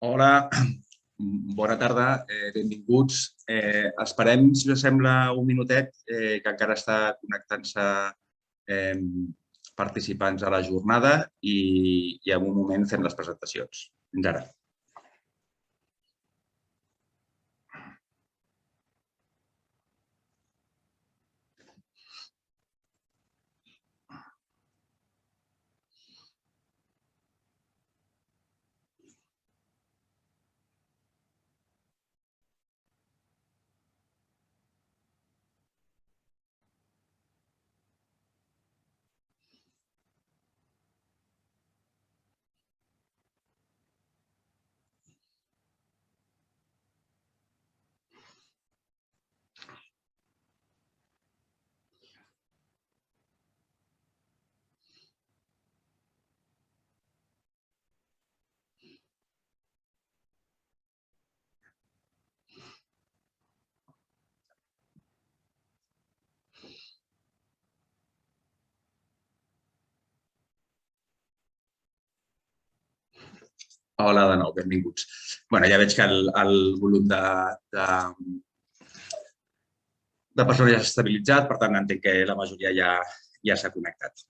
Hola, bona tarda, benvinguts. Esperem, si us sembla, un minutet, que encara està connectant-se participants a la jornada i en un moment fem les presentacions. Fins ara. Hola de nou, benvinguts. Bé, ja veig que el volum de persones ja s'ha estabilitzat, per tant, entenc que la majoria ja s'ha connectat.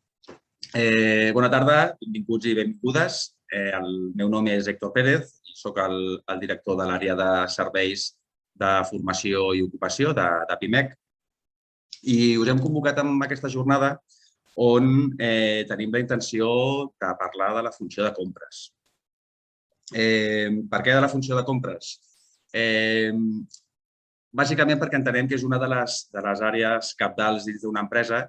Bona tarda, benvinguts i benvingudes. El meu nom és Héctor Pérez i soc el director de l'àrea de serveis de formació i ocupació de PIMEC. I us hem convocat en aquesta jornada on tenim la intenció de parlar de la funció de compres. Per què de la funció de compres? Bàsicament perquè entenem que és una de les àrees cabdals dins d'una empresa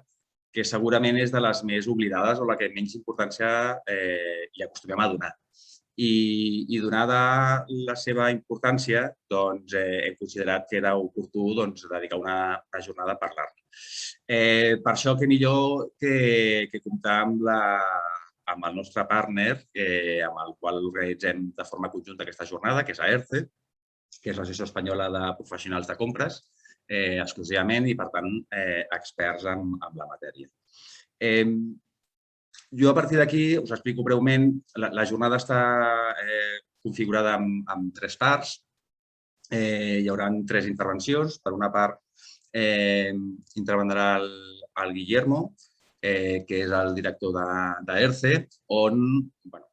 que segurament és de les més oblidades o la que menys importància li acostumem a donar. I donada la seva importància, doncs hem considerat que era oportú dedicar una jornada a parlar-ne. Per això, què millor que comptar amb el nostre partner, amb el qual organitzem de forma conjunta aquesta jornada, que és AERCE, que és l'Associació Espanyola de Professionals de Compres, exclusivament i, per tant, experts en la matèria. Jo, a partir d'aquí, us explico breument. La jornada està configurada en 3 parts. Hi haurà 3 intervencions. Per una part, intervendrà el Guillermo, que és el director d'AERCE, on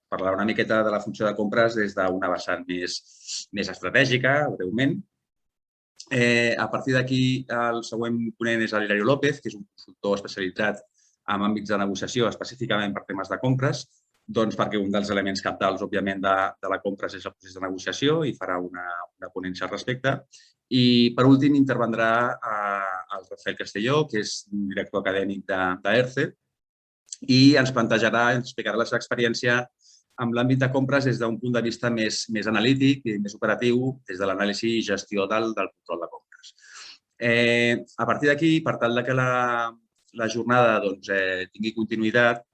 parlarà una miqueta de la funció de compres des d'una vessant més estratègica, breument. A partir d'aquí, el següent ponent és l'Hilario López, que és un consultor especialitzat en àmbits de negociació, específicament per temes de compres, perquè un dels elements cabdals, òbviament, de la compres és el procés de negociació i farà una ponència al respecte. I, per últim, intervendrà el Rafael Castelló, que és director acadèmic d'AERCE, i ens plantejarà, ens explicarà la seva experiència en l'àmbit de compres des d'un punt de vista més analític i més operatiu, des de l'anàlisi i gestió del control de compres. A partir d'aquí, per tal que la jornada tingui continuïtat,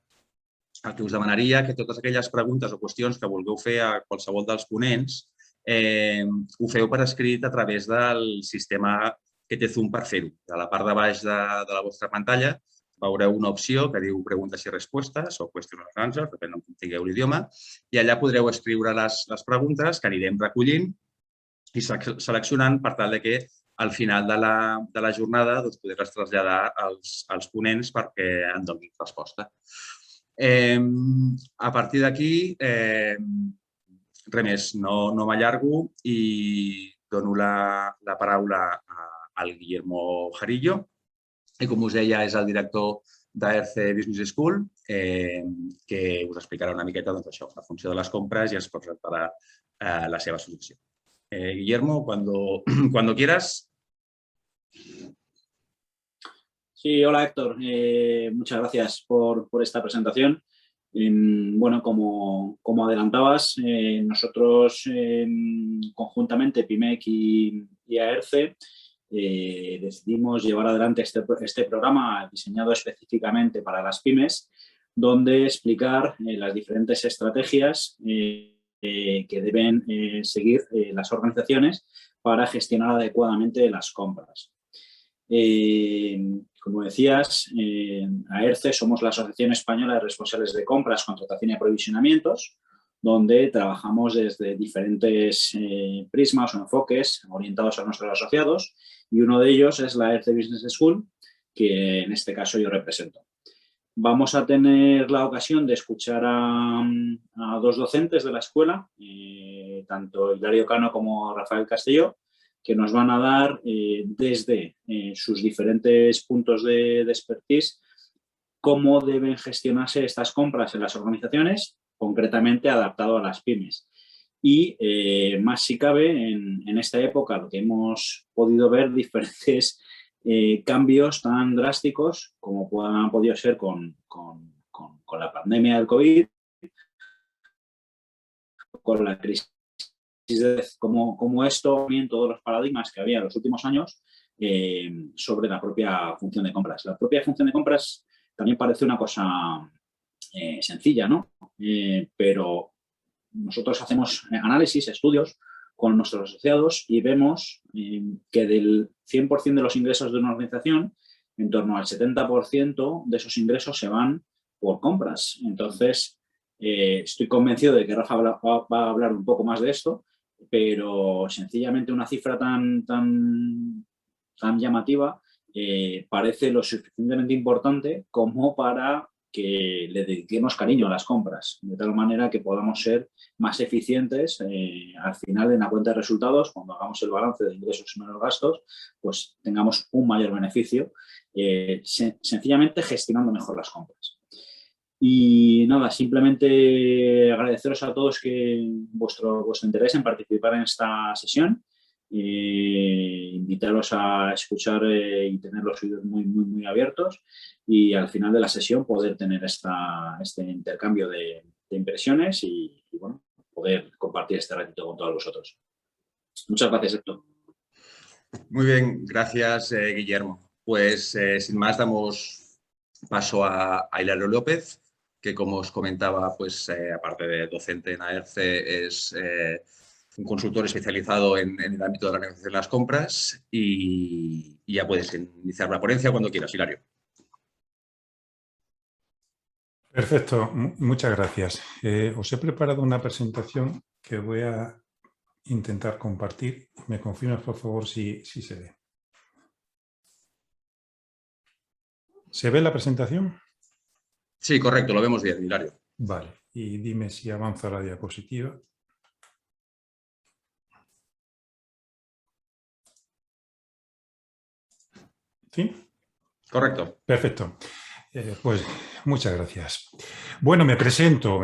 el que us demanaria que totes aquelles preguntes o qüestions que vulgueu fer a qualsevol dels ponents ho feu per escrit a través del sistema que té Zoom per fer-ho. A la part de baix de la vostra pantalla veureu una opció que diu preguntes i respostes o question and answer, depèn de com tingueu l'idioma, i allà podreu escriure les preguntes que anirem recollint i seleccionant per tal que al final de la jornada poder-les traslladar als ponents perquè en donin resposta. A partir d'aquí, res més, no m'allargo i dono la paraula al Guillermo Jarillo, que, com us deia, és el director d'AERCE Business School, que us explicarà una miqueta la funció de les compres i ens presentarà la seva solució. Guillermo, cuando quieras. Sí, hola Héctor, muchas gracias por esta presentación. Bueno, como adelantabas, nosotros conjuntamente, PIMEC y AERCE, decidimos llevar adelante este programa diseñado específicamente para las pymes, donde explicar las diferentes estrategias que deben seguir las organizaciones para gestionar adecuadamente las compras. Como decías, AERCE somos la Asociación Española de Responsables de Compras, Contratación y Aprovisionamientos. donde trabajamos desde diferentes prismas o enfoques orientados a nuestros asociados, y uno de ellos es la ERCE Business School, que en este caso yo represento. Vamos a tener la ocasión de escuchar a dos docentes de la escuela, tanto Hilario Cano como Rafael Castelló, que nos van a dar desde sus diferentes puntos de expertise cómo deben gestionarse estas compras en las organizaciones, concretamente adaptado a las pymes. Y más si cabe, en esta época lo que hemos podido ver diferentes cambios tan drásticos como han podido ser con la pandemia del COVID, con la crisis, como esto, también todos los paradigmas que había en los últimos años sobre la propia función de compras. La propia función de compras también parece una cosa sencilla, ¿no? Pero nosotros hacemos análisis, estudios con nuestros asociados y vemos que del 100% de los ingresos de una organización, en torno al 70% de esos ingresos se van por compras. Entonces, estoy convencido de que Rafa va a hablar un poco más de esto, pero sencillamente una cifra tan llamativa parece lo suficientemente importante como para que le dediquemos cariño a las compras, de tal manera que podamos ser más eficientes al final en la cuenta de resultados, cuando hagamos el balance de ingresos menos gastos, pues tengamos un mayor beneficio, sencillamente gestionando mejor las compras. Y nada, simplemente agradeceros a todos vuestro interés en participar en esta sesión. Invitaros a escuchar y tener los oídos muy abiertos, y al final de la sesión poder tener este intercambio de impresiones y bueno, poder compartir este ratito con todos vosotros. Muchas gracias, Héctor. Muy bien, gracias, Guillermo. Pues sin más damos paso a Hilario López, que como os comentaba, pues aparte de docente en AERCE, es un consultor especializado en el ámbito de la negociación de las compras, y ya puedes iniciar la ponencia cuando quieras, Hilario. Perfecto, muchas gracias. Os he preparado una presentación que voy a intentar compartir. ¿Me confirmas, por favor, si se ve? ¿Se ve la presentación? Sí, correcto, lo vemos bien, Hilario. Vale, y dime si avanza la diapositiva. ¿Sí? Correcto. Perfecto. Pues muchas gracias. Bueno, me presento.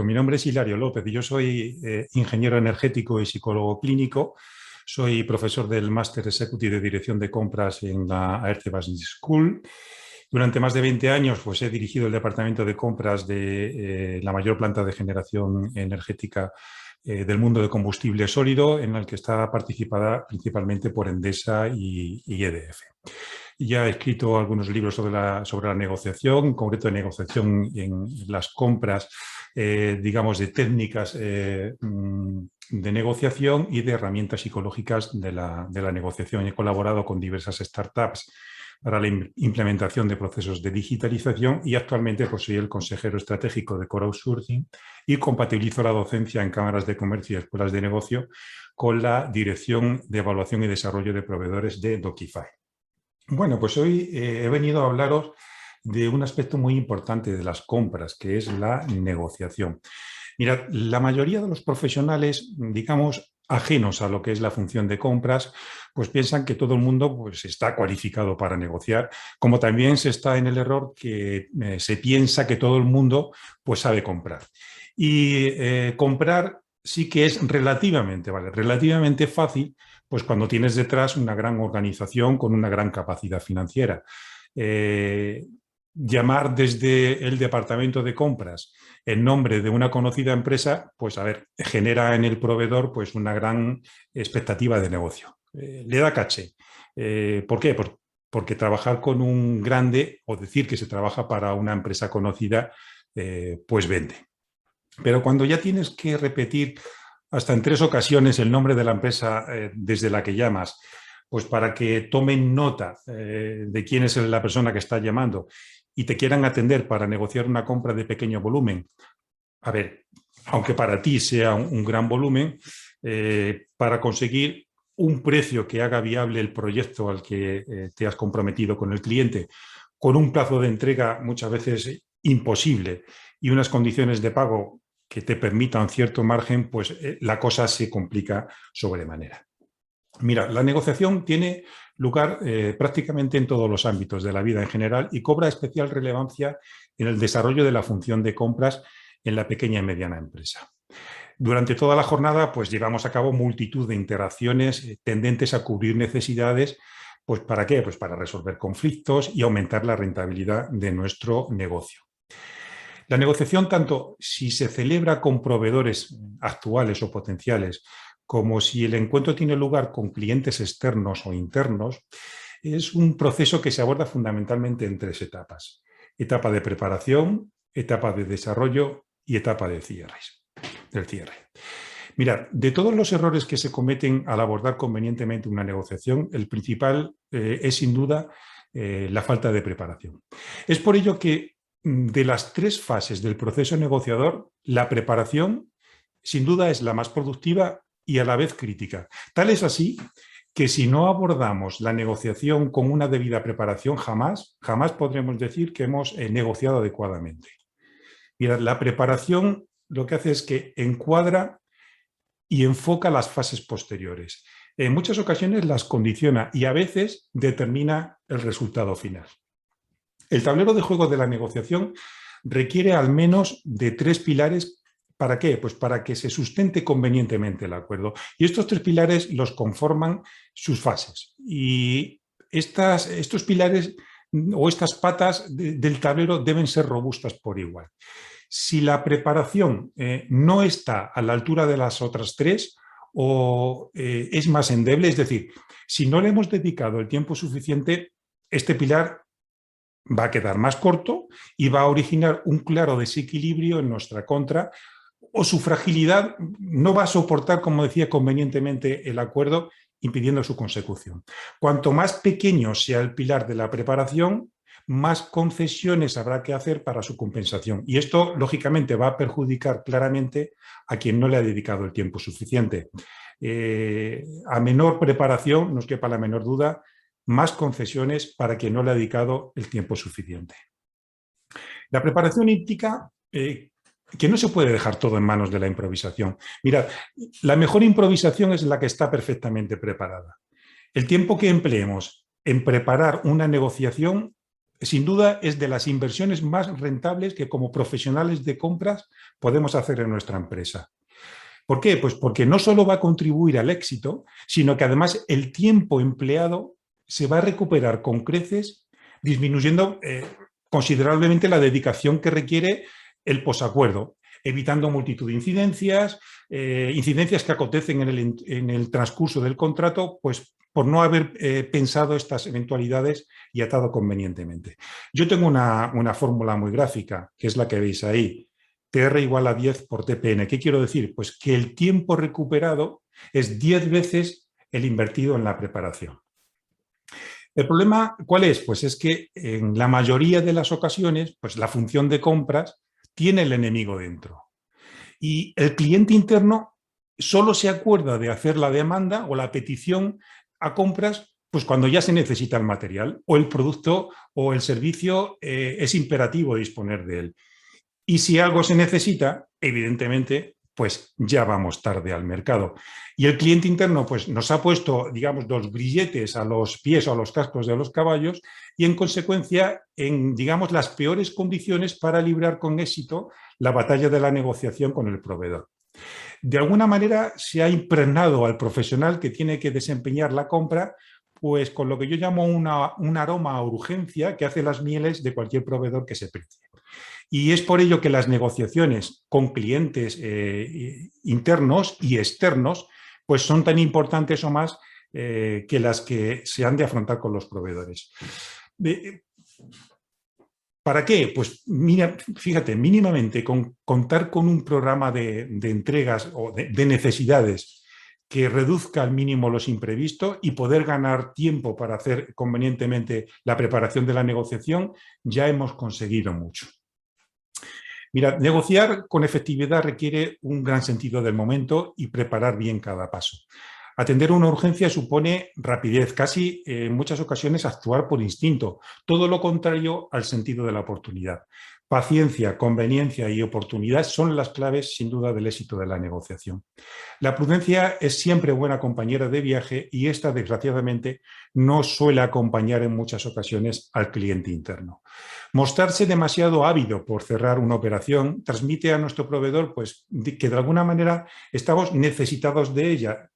Mi nombre es Hilario López y yo soy ingeniero energético y psicólogo clínico. Soy profesor del Máster Executive de Dirección de Compras en la AERCE Business School. Durante más de 20 años pues, he dirigido el departamento de compras de la mayor planta de generación energética del mundo de combustible sólido, en el que está participada principalmente por Endesa y EDF. Ya he escrito algunos libros sobre la negociación, en concreto de negociación en las compras, digamos, de técnicas de negociación y de herramientas psicológicas de la negociación. He colaborado con diversas startups para la implementación de procesos de digitalización y actualmente pues, soy el consejero estratégico de Core Outsourcing y compatibilizo la docencia en cámaras de comercio y escuelas de negocio con la Dirección de Evaluación y Desarrollo de Proveedores de Docify. Bueno, pues hoy he venido a hablaros de un aspecto muy importante de las compras, que es la negociación. Mirad, la mayoría de los profesionales, digamos, ajenos a lo que es la función de compras, pues piensan que todo el mundo pues, está cualificado para negociar, como también se está en el error que se piensa que todo el mundo pues, sabe comprar. Y comprar sí que es relativamente fácil, pues cuando tienes detrás una gran organización con una gran capacidad financiera. Llamar desde el departamento de compras en nombre de una conocida empresa, pues a ver, genera en el proveedor pues una gran expectativa de negocio. Le da caché. ¿Por qué? Porque trabajar con un grande o decir que se trabaja para una empresa conocida, pues vende. Pero cuando ya tienes que repetir hasta en 3 ocasiones el nombre de la empresa desde la que llamas, pues para que tomen nota de quién es la persona que está llamando y te quieran atender para negociar una compra de pequeño volumen. A ver, aunque para ti sea un gran volumen, para conseguir un precio que haga viable el proyecto al que te has comprometido con el cliente, con un plazo de entrega muchas veces imposible y unas condiciones de pago que te permitan cierto margen, pues la cosa se complica sobremanera. Mira, la negociación tiene lugar prácticamente en todos los ámbitos de la vida en general y cobra especial relevancia en el desarrollo de la función de compras en la pequeña y mediana empresa. Durante toda la jornada, pues llevamos a cabo multitud de interacciones tendentes a cubrir necesidades. Pues ¿para qué? Pues para resolver conflictos y aumentar la rentabilidad de nuestro negocio. La negociación, tanto si se celebra con proveedores actuales o potenciales, como si el encuentro tiene lugar con clientes externos o internos, es un proceso que se aborda fundamentalmente en 3 etapas. Etapa de preparación, etapa de desarrollo y etapa de del cierre. Mirad, de todos los errores que se cometen al abordar convenientemente una negociación, el principal es sin duda la falta de preparación. Es por ello que de las 3 fases del proceso negociador, la preparación sin duda es la más productiva y a la vez crítica. Tal es así que si no abordamos la negociación con una debida preparación, jamás podremos decir que hemos negociado adecuadamente. Mirad, la preparación lo que hace es que encuadra y enfoca las fases posteriores. En muchas ocasiones las condiciona y a veces determina el resultado final. El tablero de juego de la negociación requiere al menos de 3 pilares. ¿Para qué? Pues para que se sustente convenientemente el acuerdo. Y estos 3 pilares los conforman sus fases. Y estos pilares o estas patas del tablero deben ser robustas por igual. Si la preparación no está a la altura de las otras 3 o es más endeble, es decir, si no le hemos dedicado el tiempo suficiente, este pilar va a quedar más corto y va a originar un claro desequilibrio en nuestra contra, o su fragilidad no va a soportar, como decía, convenientemente el acuerdo, impidiendo su consecución. Cuanto más pequeño sea el pilar de la preparación, más concesiones habrá que hacer para su compensación. Y esto, lógicamente, va a perjudicar claramente a quien no le ha dedicado el tiempo suficiente. A menor preparación, no os quepa la menor duda, más concesiones para quien no le ha dedicado el tiempo suficiente. La preparación implica que no se puede dejar todo en manos de la improvisación. Mirad, la mejor improvisación es la que está perfectamente preparada. El tiempo que empleemos en preparar una negociación, sin duda, es de las inversiones más rentables que como profesionales de compras podemos hacer en nuestra empresa. ¿Por qué? Pues porque no solo va a contribuir al éxito, sino que además el tiempo empleado se va a recuperar con creces, disminuyendo considerablemente la dedicación que requiere el posacuerdo, evitando multitud de incidencias, incidencias que acontecen en el transcurso del contrato, pues por no haber pensado estas eventualidades y atado convenientemente. Yo tengo una fórmula muy gráfica, que es la que veis ahí, TR igual a 10 por TPN. ¿Qué quiero decir? Pues que el tiempo recuperado es 10 veces el invertido en la preparación. ¿El problema cuál es? Pues es que en la mayoría de las ocasiones, pues la función de compras tiene el enemigo dentro. Y el cliente interno solo se acuerda de hacer la demanda o la petición a compras pues cuando ya se necesita el material o el producto o el servicio es imperativo disponer de él. Y si algo se necesita, evidentemente, pues ya vamos tarde al mercado. Y el cliente interno pues nos ha puesto, digamos, los grilletes a los pies o a los cascos de los caballos y en consecuencia en, digamos, las peores condiciones para librar con éxito la batalla de la negociación con el proveedor. De alguna manera se ha impregnado al profesional que tiene que desempeñar la compra pues con lo que yo llamo un aroma a urgencia que hace las mieles de cualquier proveedor que se precie. Y es por ello que las negociaciones con clientes internos y externos pues son tan importantes o más que las que se han de afrontar con los proveedores. ¿Para qué? Pues mira, fíjate, mínimamente contar con un programa de entregas o de necesidades que reduzca al mínimo los imprevistos y poder ganar tiempo para hacer convenientemente la preparación de la negociación, ya hemos conseguido mucho. Mira, negociar con efectividad requiere un gran sentido del momento y preparar bien cada paso. Atender una urgencia supone rapidez, casi en muchas ocasiones actuar por instinto, todo lo contrario al sentido de la oportunidad. Paciencia, conveniencia y oportunidad son las claves, sin duda, del éxito de la negociación. La prudencia es siempre buena compañera de viaje y esta, desgraciadamente, no suele acompañar en muchas ocasiones al cliente interno. Mostrarse demasiado ávido por cerrar una operación transmite a nuestro proveedor pues, que de alguna manera estamos necesitados de ella.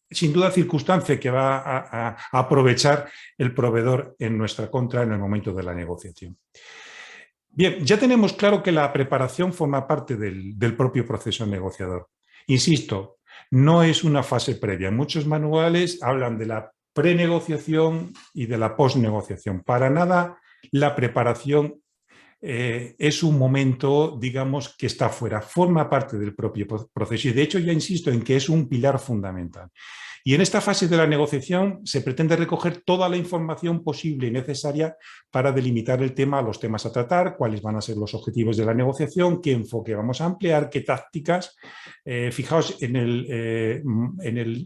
Sin duda, circunstancia que va a aprovechar el proveedor en nuestra contra en el momento de la negociación. Bien, ya tenemos claro que la preparación forma parte del propio proceso negociador. Insisto, no es una fase previa. Muchos manuales hablan de la prenegociación y de la posnegociación. Para nada la preparación es un momento, digamos, que está fuera, forma parte del propio proceso y de hecho ya insisto en que es un pilar fundamental. Y en esta fase de la negociación se pretende recoger toda la información posible y necesaria para delimitar el tema, los temas a tratar, cuáles van a ser los objetivos de la negociación, qué enfoque vamos a emplear, qué tácticas. Fijaos, en el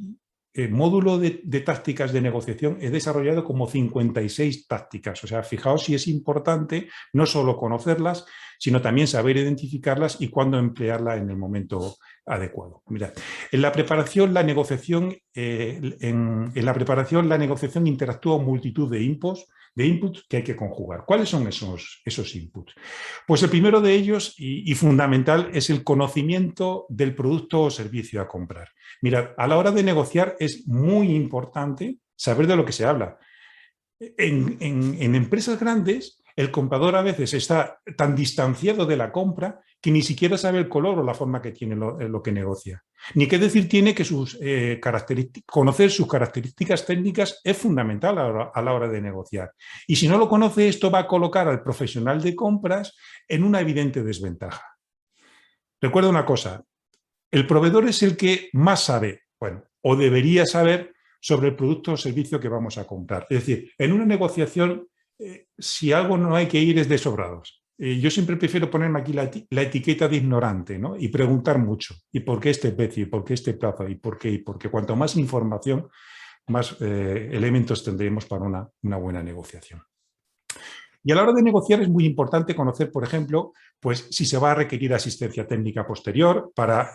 módulo de tácticas de negociación he desarrollado como 56 tácticas. O sea, fijaos si es importante no solo conocerlas, sino también saber identificarlas y cuándo emplearla en el momento adecuado. Mirad, en la preparación, la negociación, la negociación interactúa con multitud de inputs que hay que conjugar. ¿Cuáles son esos inputs? Pues el primero de ellos y fundamental es el conocimiento del producto o servicio a comprar. Mirad, a la hora de negociar es muy importante saber de lo que se habla. En empresas grandes, el comprador a veces está tan distanciado de la compra que ni siquiera sabe el color o la forma que tiene lo que negocia. Ni qué decir tiene que conocer sus características técnicas es fundamental a la hora de negociar. Y si no lo conoce, esto va a colocar al profesional de compras en una evidente desventaja. Recuerda una cosa, el proveedor es el que más sabe, bueno, o debería saber sobre el producto o servicio que vamos a comprar. Es decir, en una negociación, si algo no hay que ir es de sobrados. Yo siempre prefiero ponerme aquí la etiqueta de ignorante, ¿no? Y preguntar mucho. ¿Y por qué este precio? ¿Y por qué este plazo? ¿Y por qué? Y porque cuanto más información, más elementos tendremos para una buena negociación. Y a la hora de negociar es muy importante conocer, por ejemplo, pues si se va a requerir asistencia técnica posterior para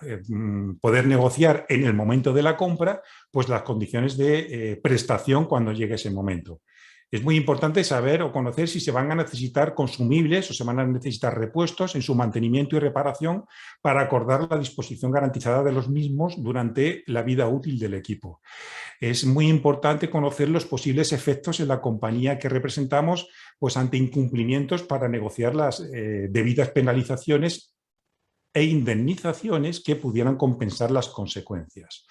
poder negociar en el momento de la compra, pues las condiciones de prestación cuando llegue ese momento. Es muy importante saber o conocer si se van a necesitar consumibles o se van a necesitar repuestos en su mantenimiento y reparación para acordar la disposición garantizada de los mismos durante la vida útil del equipo. Es muy importante conocer los posibles efectos en la compañía que representamos pues ante incumplimientos para negociar las debidas penalizaciones e indemnizaciones que pudieran compensar las consecuencias.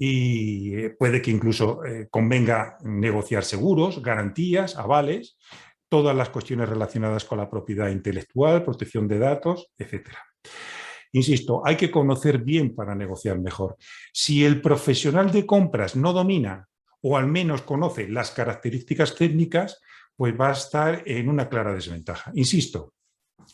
Y puede que incluso convenga negociar seguros, garantías, avales, todas las cuestiones relacionadas con la propiedad intelectual, protección de datos, etc. Insisto, hay que conocer bien para negociar mejor. Si el profesional de compras no domina o al menos conoce las características técnicas, pues va a estar en una clara desventaja. Insisto,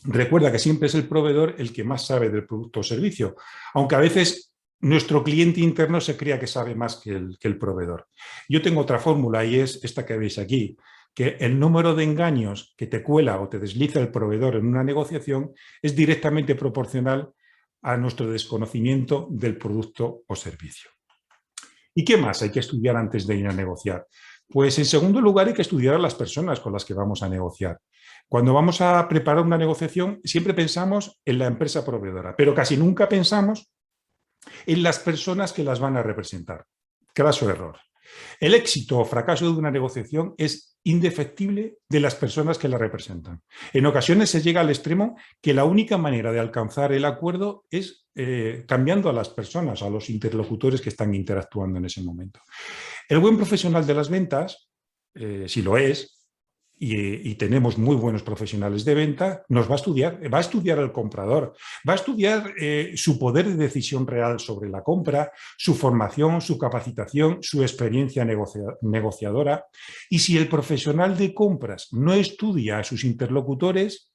recuerda que siempre es el proveedor el que más sabe del producto o servicio, aunque a veces nuestro cliente interno se crea que sabe más que el proveedor. Yo tengo otra fórmula y es esta que veis aquí, que el número de engaños que te cuela o te desliza el proveedor en una negociación es directamente proporcional a nuestro desconocimiento del producto o servicio. ¿Y qué más hay que estudiar antes de ir a negociar? Pues en segundo lugar hay que estudiar a las personas con las que vamos a negociar. Cuando vamos a preparar una negociación siempre pensamos en la empresa proveedora, pero casi nunca pensamos en las personas que las van a representar. Craso error. El éxito o fracaso de una negociación es indefectible de las personas que la representan. En ocasiones se llega al extremo que la única manera de alcanzar el acuerdo es cambiando a las personas, a los interlocutores que están interactuando en ese momento. El buen profesional de las ventas, si lo es, y tenemos muy buenos profesionales de venta, va a estudiar al comprador, va a estudiar su poder de decisión real sobre la compra, su formación, su capacitación, su experiencia negociadora. Y si el profesional de compras no estudia a sus interlocutores,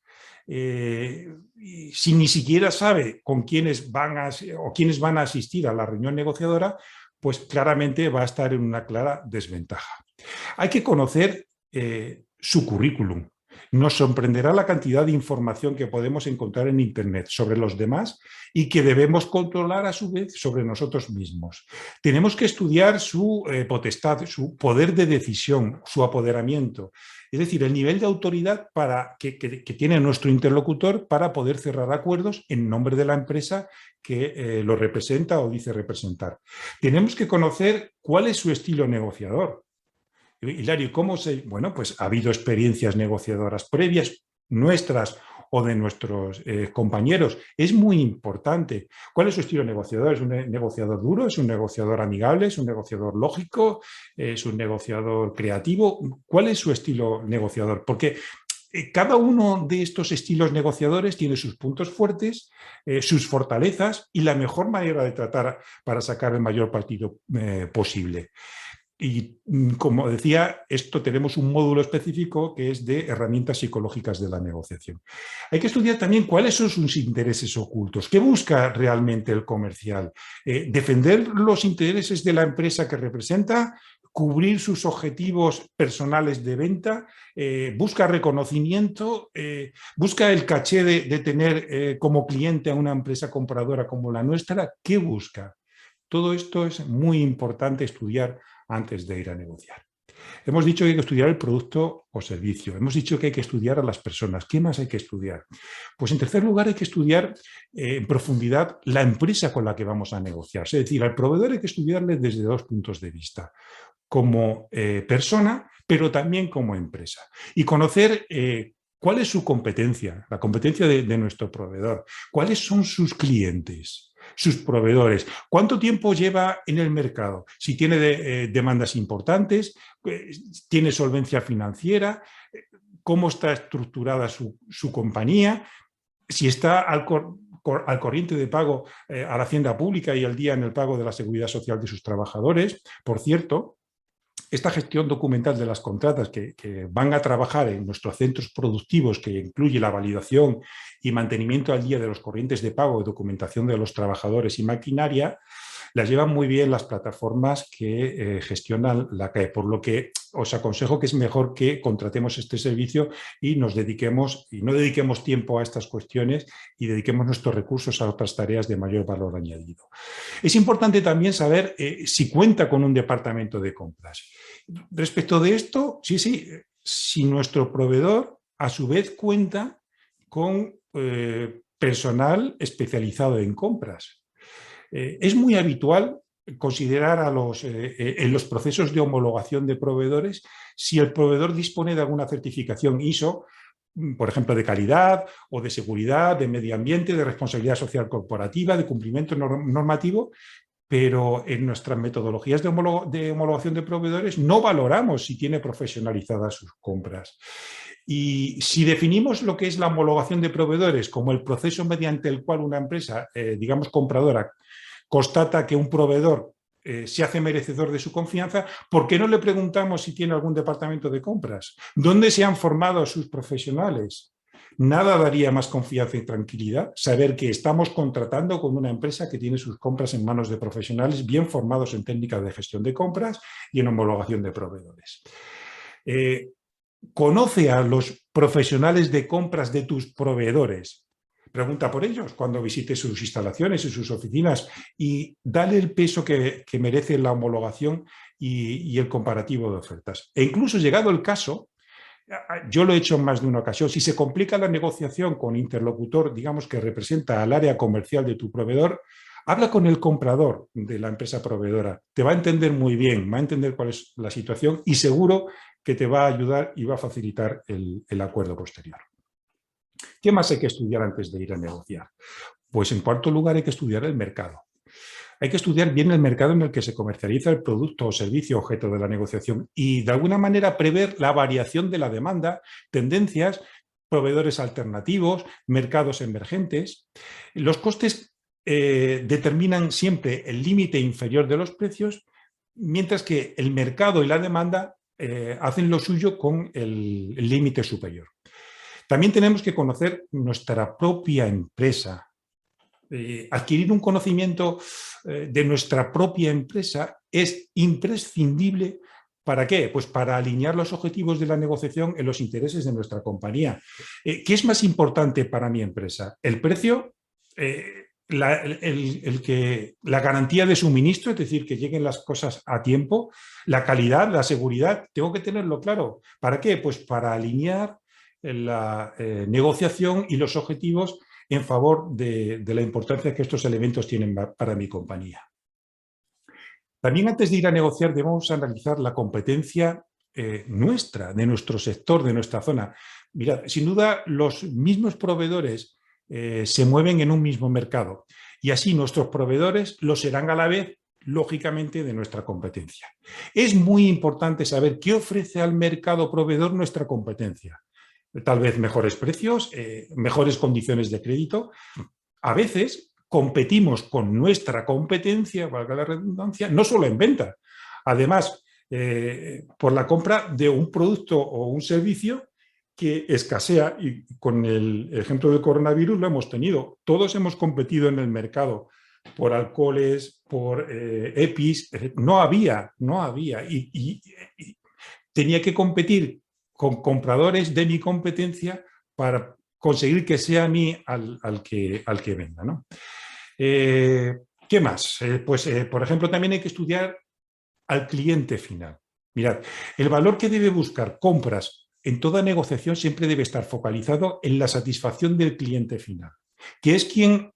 si ni siquiera sabe con quiénes van a asistir a la reunión negociadora, pues claramente va a estar en una clara desventaja. Hay que conocer su currículum. Nos sorprenderá la cantidad de información que podemos encontrar en Internet sobre los demás y que debemos controlar a su vez sobre nosotros mismos. Tenemos que estudiar su potestad, su poder de decisión, su apoderamiento, es decir, el nivel de autoridad que tiene nuestro interlocutor para poder cerrar acuerdos en nombre de la empresa que lo representa o dice representar. Tenemos que conocer cuál es su estilo negociador. Hilario, bueno, pues ha habido experiencias negociadoras previas nuestras o de nuestros compañeros. Es muy importante. ¿Cuál es su estilo negociador? ¿Es un negociador duro? ¿Es un negociador amigable? ¿Es un negociador lógico? ¿Es un negociador creativo? ¿Cuál es su estilo negociador? Porque cada uno de estos estilos negociadores tiene sus puntos fuertes, sus fortalezas y la mejor manera de tratar para sacar el mayor partido posible. Y como decía, esto tenemos un módulo específico que es de herramientas psicológicas de la negociación. Hay que estudiar también cuáles son sus intereses ocultos, qué busca realmente el comercial, defender los intereses de la empresa que representa, cubrir sus objetivos personales de venta, busca reconocimiento, busca el caché de tener como cliente a una empresa compradora como la nuestra. ¿Qué busca? Todo esto es muy importante estudiar antes de ir a negociar. Hemos dicho que hay que estudiar el producto o servicio. Hemos dicho que hay que estudiar a las personas. ¿Qué más hay que estudiar? Pues en tercer lugar hay que estudiar en profundidad la empresa con la que vamos a negociar. Es decir, al proveedor hay que estudiarle desde dos puntos de vista. Como persona, pero también como empresa. Y conocer cuál es su competencia, la competencia de nuestro proveedor. ¿Cuáles son sus clientes? Sus proveedores, cuánto tiempo lleva en el mercado, si tiene demandas importantes, tiene solvencia financiera, cómo está estructurada su compañía, si está al corriente de pago a la hacienda pública y al día en el pago de la seguridad social de sus trabajadores. Por cierto, esta gestión documental de las contratas que van a trabajar en nuestros centros productivos, que incluye la validación y mantenimiento al día de los corrientes de pago y documentación de los trabajadores y maquinaria, las llevan muy bien las plataformas que gestionan la CAE, por lo que os aconsejo que es mejor que contratemos este servicio y no dediquemos tiempo a estas cuestiones y dediquemos nuestros recursos a otras tareas de mayor valor añadido. Es importante también saber si cuenta con un departamento de compras. Respecto de esto, si nuestro proveedor a su vez cuenta con personal especializado en compras. Es muy habitual considerar en los procesos de homologación de proveedores si el proveedor dispone de alguna certificación ISO, por ejemplo, de calidad o de seguridad, de medio ambiente, de responsabilidad social corporativa, de cumplimiento normativo, pero en nuestras metodologías de homologación de proveedores no valoramos si tiene profesionalizadas sus compras. Y si definimos lo que es la homologación de proveedores como el proceso mediante el cual una empresa, digamos compradora, constata que un proveedor se hace merecedor de su confianza, ¿por qué no le preguntamos si tiene algún departamento de compras? ¿Dónde se han formado sus profesionales? Nada daría más confianza y tranquilidad saber que estamos contratando con una empresa que tiene sus compras en manos de profesionales bien formados en técnicas de gestión de compras y en homologación de proveedores. Conoce a los profesionales de compras de tus proveedores. Pregunta por ellos cuando visites sus instalaciones y sus oficinas y dale el peso que merece la homologación y el comparativo de ofertas. E incluso llegado el caso, yo lo he hecho en más de una ocasión, si se complica la negociación con interlocutor, digamos que representa al área comercial de tu proveedor, habla con el comprador de la empresa proveedora. Te va a entender muy bien, va a entender cuál es la situación y seguro que te va a ayudar y va a facilitar el acuerdo posterior. ¿Qué más hay que estudiar antes de ir a negociar? Pues en cuarto lugar hay que estudiar el mercado. Hay que estudiar bien el mercado en el que se comercializa el producto o servicio objeto de la negociación y de alguna manera prever la variación de la demanda, tendencias, proveedores alternativos, mercados emergentes. Los costes determinan siempre el límite inferior de los precios, mientras que el mercado y la demanda hacen lo suyo con el límite superior. También tenemos que conocer nuestra propia empresa. Adquirir un conocimiento de nuestra propia empresa es imprescindible. ¿Para qué? Pues para alinear los objetivos de la negociación en los intereses de nuestra compañía. ¿Qué es más importante para mi empresa? ¿El precio? La garantía de suministro, es decir, que lleguen las cosas a tiempo, la calidad, la seguridad, tengo que tenerlo claro. ¿Para qué? Pues para alinear la negociación y los objetivos en favor de la importancia que estos elementos tienen para mi compañía. También antes de ir a negociar debemos analizar la competencia nuestra, de nuestro sector, de nuestra zona. Mirad, sin duda los mismos proveedores se mueven en un mismo mercado y así nuestros proveedores lo serán a la vez, lógicamente, de nuestra competencia. Es muy importante saber qué ofrece al mercado proveedor nuestra competencia. Tal vez mejores precios, mejores condiciones de crédito. A veces competimos con nuestra competencia, valga la redundancia, no solo en venta. Además, por la compra de un producto o un servicio que escasea, y con el ejemplo del coronavirus lo hemos tenido. Todos hemos competido en el mercado por alcoholes, por EPIs. No había. Y tenía que competir con compradores de mi competencia para conseguir que sea a mí al que venda, ¿no? ¿Qué más? Por ejemplo, también hay que estudiar al cliente final. Mirad, el valor que debe buscar compras en toda negociación siempre debe estar focalizado en la satisfacción del cliente final, que es quien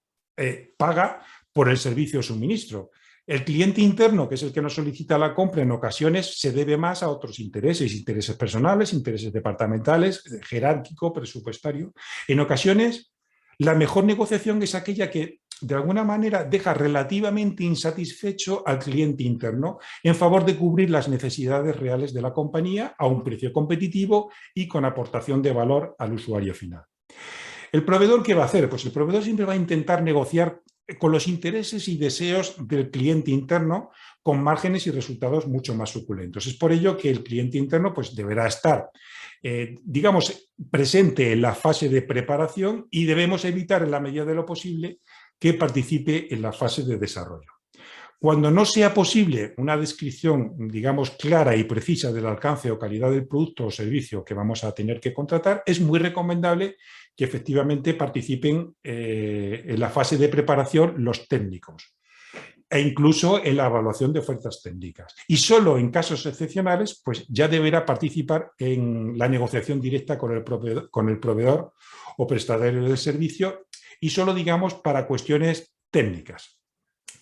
paga por el servicio o suministro. El cliente interno, que es el que nos solicita la compra, en ocasiones se debe más a otros intereses personales, intereses departamentales, jerárquico, presupuestario. En ocasiones, la mejor negociación es aquella que, de alguna manera, deja relativamente insatisfecho al cliente interno en favor de cubrir las necesidades reales de la compañía a un precio competitivo y con aportación de valor al usuario final. ¿El proveedor qué va a hacer? Pues el proveedor siempre va a intentar negociar con los intereses y deseos del cliente interno con márgenes y resultados mucho más suculentos. Es por ello que el cliente interno pues, deberá estar, digamos, presente en la fase de preparación y debemos evitar en la medida de lo posible que participe en la fase de desarrollo. Cuando no sea posible una descripción, digamos, clara y precisa del alcance o calidad del producto o servicio que vamos a tener que contratar, es muy recomendable que efectivamente participen en la fase de preparación los técnicos e incluso en la evaluación de ofertas técnicas. Y solo en casos excepcionales, pues ya deberá participar en la negociación directa con el proveedor o prestatario del servicio y solo, digamos, para cuestiones técnicas.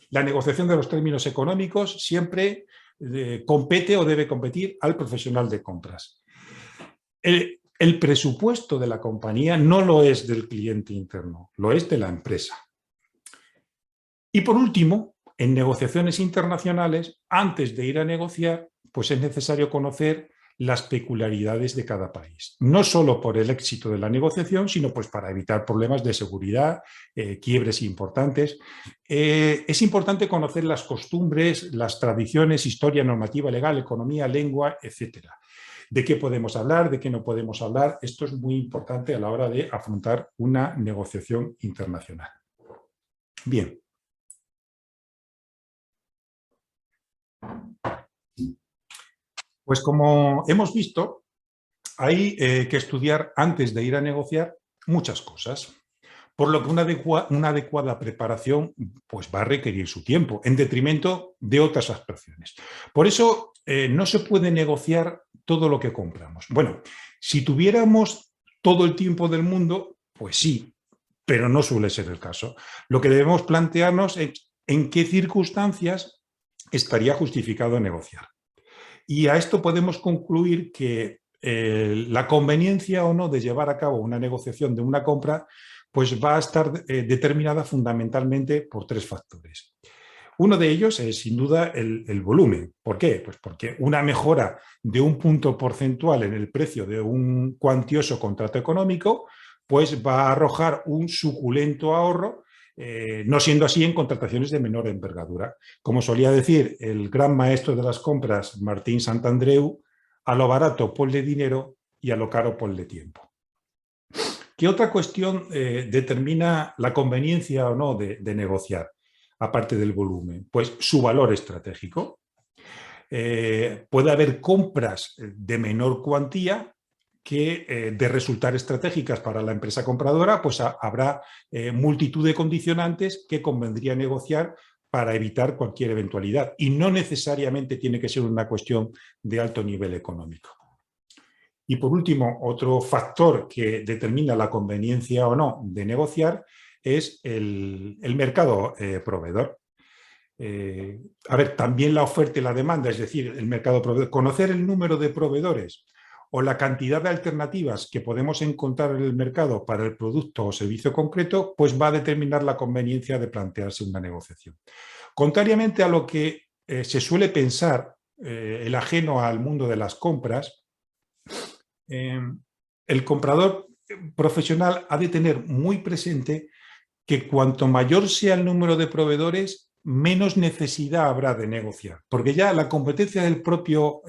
La negociación de los términos económicos siempre compete o debe competir al profesional de compras. El presupuesto de la compañía no lo es del cliente interno, lo es de la empresa. Y por último, en negociaciones internacionales, antes de ir a negociar, pues es necesario conocer las peculiaridades de cada país. No solo por el éxito de la negociación, sino pues para evitar problemas de seguridad, quiebres importantes. Es importante conocer las costumbres, las tradiciones, historia, normativa legal, economía, lengua, etcétera. De qué podemos hablar, de qué no podemos hablar. Esto es muy importante a la hora de afrontar una negociación internacional. Bien. Pues como hemos visto, hay que estudiar antes de ir a negociar muchas cosas, por lo que una adecuada preparación pues, va a requerir su tiempo, en detrimento de otras actuaciones. Por eso no se puede negociar todo lo que compramos. Bueno, si tuviéramos todo el tiempo del mundo, pues sí, pero no suele ser el caso. Lo que debemos plantearnos es en qué circunstancias estaría justificado negociar. Y a esto podemos concluir que la conveniencia o no de llevar a cabo una negociación de una compra pues va a estar determinada fundamentalmente por tres factores. Uno de ellos es sin duda el volumen. ¿Por qué? Pues porque una mejora de un punto porcentual en el precio de un cuantioso contrato económico pues va a arrojar un suculento ahorro, no siendo así en contrataciones de menor envergadura. Como solía decir el gran maestro de las compras, Martín Santandreu, a lo barato ponle dinero y a lo caro ponle tiempo. ¿Qué otra cuestión determina la conveniencia o no de negociar, aparte del volumen? Pues su valor estratégico. Puede haber compras de menor cuantía que de resultar estratégicas para la empresa compradora, pues habrá multitud de condicionantes que convendría negociar para evitar cualquier eventualidad. Y no necesariamente tiene que ser una cuestión de alto nivel económico. Y por último, otro factor que determina la conveniencia o no de negociar es el mercado proveedor. A ver, también la oferta y la demanda, es decir, el mercado proveedor. Conocer el número de proveedores o la cantidad de alternativas que podemos encontrar en el mercado para el producto o servicio concreto, pues va a determinar la conveniencia de plantearse una negociación. Contrariamente a lo que se suele pensar, el ajeno al mundo de las compras, el comprador profesional ha de tener muy presente que cuanto mayor sea el número de proveedores, menos necesidad habrá de negociar, porque ya la competencia del propio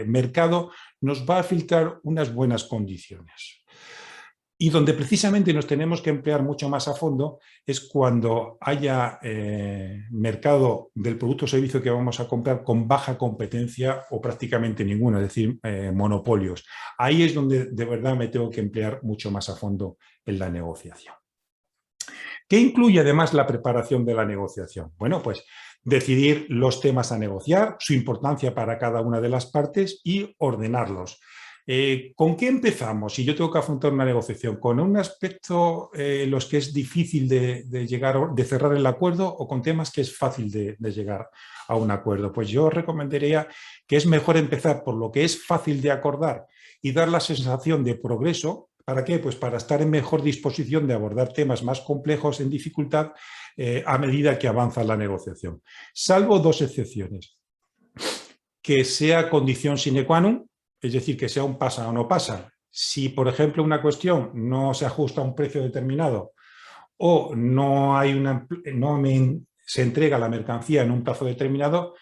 mercado nos va a filtrar unas buenas condiciones. Y donde precisamente nos tenemos que emplear mucho más a fondo es cuando haya mercado del producto o servicio que vamos a comprar con baja competencia o prácticamente ninguna, es decir, monopolios. Ahí es donde de verdad me tengo que emplear mucho más a fondo en la negociación. ¿Qué incluye además la preparación de la negociación? Bueno, pues decidir los temas a negociar, su importancia para cada una de las partes y ordenarlos. ¿Con qué empezamos? Si yo tengo que afrontar una negociación, ¿con un aspecto en los que es difícil de cerrar el acuerdo o con temas que es fácil de llegar a un acuerdo? Pues yo recomendaría que es mejor empezar por lo que es fácil de acordar y dar la sensación de progreso. ¿Para qué? Pues para estar en mejor disposición de abordar temas más complejos en dificultad a medida que avanza la negociación. Salvo dos excepciones. Que sea condición sine qua non, es decir, que sea un pasa o no pasa. Si, por ejemplo, una cuestión no se ajusta a un precio determinado o se entrega la mercancía en un plazo determinado,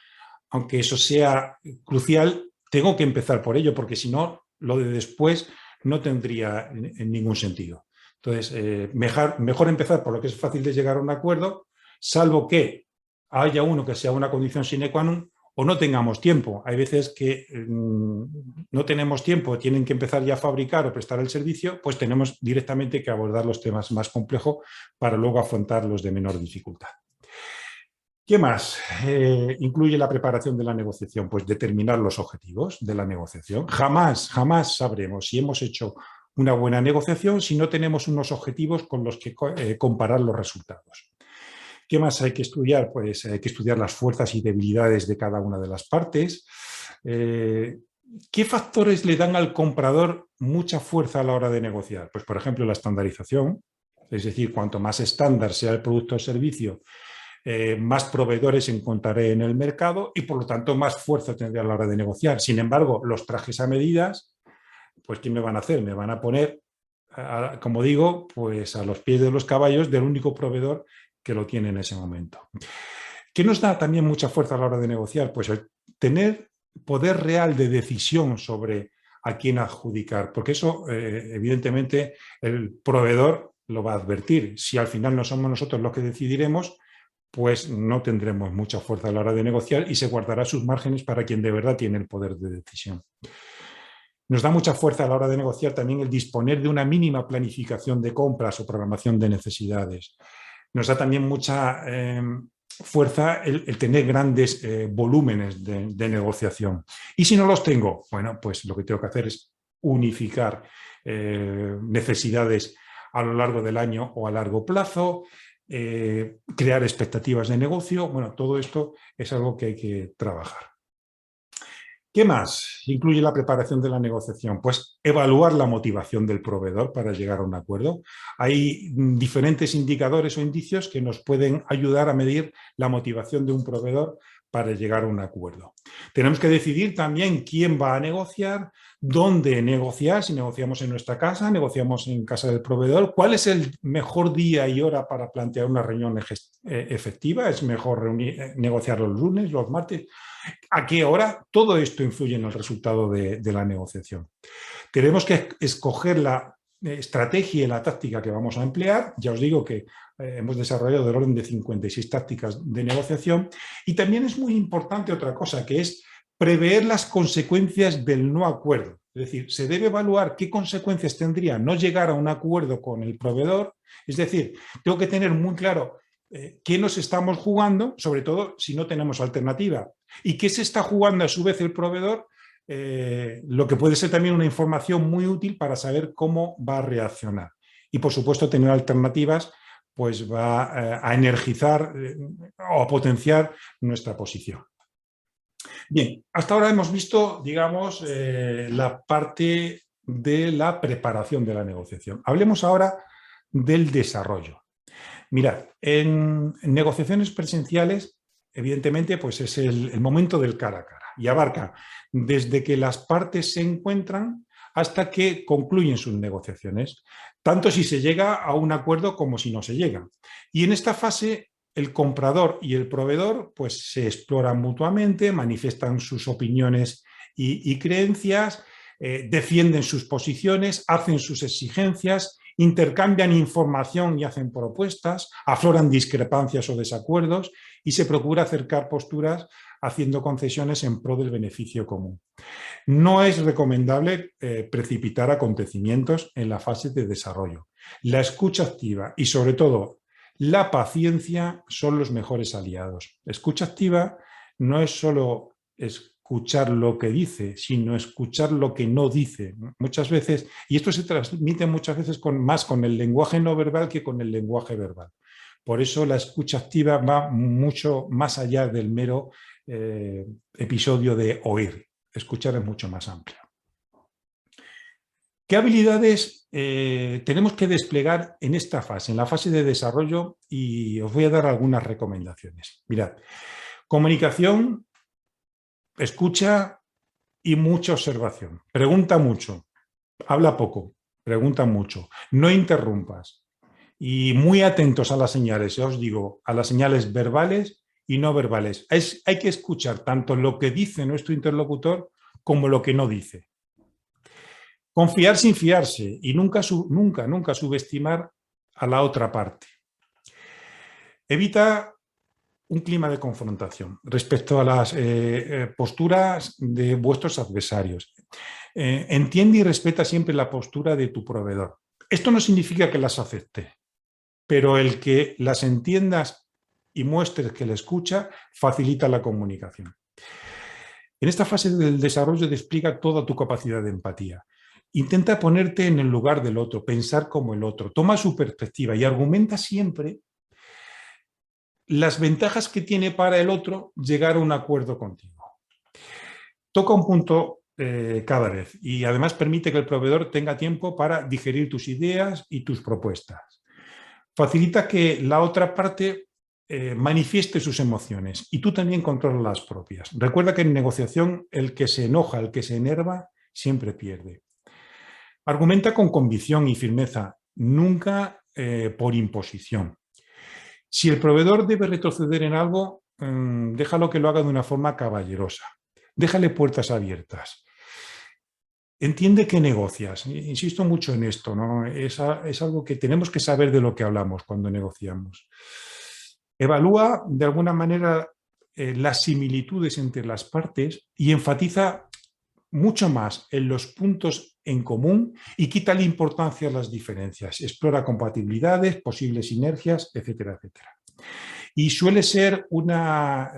aunque eso sea crucial, tengo que empezar por ello, porque si no, lo de después no tendría ningún sentido. Entonces, mejor empezar por lo que es fácil de llegar a un acuerdo, salvo que haya uno que sea una condición sine qua non o no tengamos tiempo. Hay veces que no tenemos tiempo, tienen que empezar ya a fabricar o prestar el servicio, pues tenemos directamente que abordar los temas más complejos para luego afrontar los de menor dificultad. ¿Qué más incluye la preparación de la negociación? Pues determinar los objetivos de la negociación. Jamás sabremos si hemos hecho una buena negociación si no tenemos unos objetivos con los que comparar los resultados. ¿Qué más hay que estudiar? Pues hay que estudiar las fuerzas y debilidades de cada una de las partes. ¿Qué factores le dan al comprador mucha fuerza a la hora de negociar? Pues, por ejemplo, la estandarización, es decir, cuanto más estándar sea el producto o servicio, más proveedores encontraré en el mercado y, por lo tanto, más fuerza tendré a la hora de negociar. Sin embargo, los trajes a medidas, pues, ¿qué me van a hacer? Me van a poner, como digo, pues a los pies de los caballos del único proveedor que lo tiene en ese momento. ¿Qué nos da también mucha fuerza a la hora de negociar? Pues el tener poder real de decisión sobre a quién adjudicar, porque eso, evidentemente, el proveedor lo va a advertir. Si al final no somos nosotros los que decidiremos, pues no tendremos mucha fuerza a la hora de negociar y se guardará sus márgenes para quien de verdad tiene el poder de decisión. Nos da mucha fuerza a la hora de negociar también el disponer de una mínima planificación de compras o programación de necesidades. Nos da también mucha fuerza el tener grandes volúmenes de negociación. Y si no los tengo, bueno, pues lo que tengo que hacer es unificar necesidades a lo largo del año o a largo plazo, crear expectativas de negocio. Bueno, todo esto es algo que hay que trabajar. ¿Qué más incluye la preparación de la negociación? Pues evaluar la motivación del proveedor para llegar a un acuerdo. Hay diferentes indicadores o indicios que nos pueden ayudar a medir la motivación de un proveedor para llegar a un acuerdo. Tenemos que decidir también quién va a negociar, dónde negociar, si negociamos en nuestra casa, negociamos en casa del proveedor, cuál es el mejor día y hora para plantear una reunión efectiva, es mejor negociar los lunes, los martes, a qué hora. Todo esto influye en el resultado de la negociación. Tenemos que escoger la estrategia y la táctica que vamos a emplear. Ya os digo que hemos desarrollado del orden de 56 tácticas de negociación, y también es muy importante otra cosa, que es prever las consecuencias del no acuerdo. Es decir, se debe evaluar qué consecuencias tendría no llegar a un acuerdo con el proveedor. Es decir, tengo que tener muy claro qué nos estamos jugando, sobre todo si no tenemos alternativa, y qué se está jugando a su vez el proveedor, lo que puede ser también una información muy útil para saber cómo va a reaccionar. Y por supuesto tener alternativas pues va a energizar o a potenciar nuestra posición. Bien, hasta ahora hemos visto, digamos, la parte de la preparación de la negociación. Hablemos ahora del desarrollo. Mirad, en negociaciones presenciales, evidentemente, pues es el momento del cara a cara y abarca desde que las partes se encuentran hasta que concluyen sus negociaciones, tanto si se llega a un acuerdo como si no se llega. Y en esta fase, el comprador y el proveedor pues se exploran mutuamente, manifiestan sus opiniones y creencias, defienden sus posiciones, hacen sus exigencias, intercambian información y hacen propuestas, afloran discrepancias o desacuerdos y se procura acercar posturas haciendo concesiones en pro del beneficio común. No es recomendable precipitar acontecimientos en la fase de desarrollo. La escucha activa y sobre todo la paciencia son los mejores aliados. Escucha activa no es solo escuchar lo que dice, sino escuchar lo que no dice. Muchas veces, y esto se transmite muchas veces más con el lenguaje no verbal que con el lenguaje verbal. Por eso la escucha activa va mucho más allá del mero episodio de oír. Escuchar es mucho más amplio. ¿Qué habilidades tenemos que desplegar en esta fase, en la fase de desarrollo? Y os voy a dar algunas recomendaciones. Mirad, comunicación, escucha y mucha observación. Pregunta mucho, habla poco, pregunta mucho. No interrumpas. Y muy atentos a las señales, ya os digo, a las señales verbales y no verbales. Hay que escuchar tanto lo que dice nuestro interlocutor como lo que no dice. Confiar sin fiarse y nunca subestimar a la otra parte. Evita un clima de confrontación respecto a las posturas de vuestros adversarios. Entiende y respeta siempre la postura de tu proveedor. Esto no significa que las acepte, pero el que las entiendas y muestres que la escucha facilita la comunicación. En esta fase del desarrollo despliega toda tu capacidad de empatía. Intenta ponerte en el lugar del otro, pensar como el otro, toma su perspectiva y argumenta siempre las ventajas que tiene para el otro llegar a un acuerdo contigo. Toca un punto cada vez y además permite que el proveedor tenga tiempo para digerir tus ideas y tus propuestas. Facilita que la otra parte manifieste sus emociones y tú también controlas las propias. Recuerda que en negociación el que se enoja, el que se enerva, siempre pierde. Argumenta con convicción y firmeza, nunca por imposición. Si el proveedor debe retroceder en algo, déjalo que lo haga de una forma caballerosa. Déjale puertas abiertas. Entiende que negocias. Insisto mucho en esto, ¿no? Es algo que tenemos que saber de lo que hablamos cuando negociamos. Evalúa de alguna manera las similitudes entre las partes y enfatiza mucho más en los puntos en común y quítale importancia a las diferencias. Explora compatibilidades, posibles sinergias, etcétera, etcétera. Y suele ser una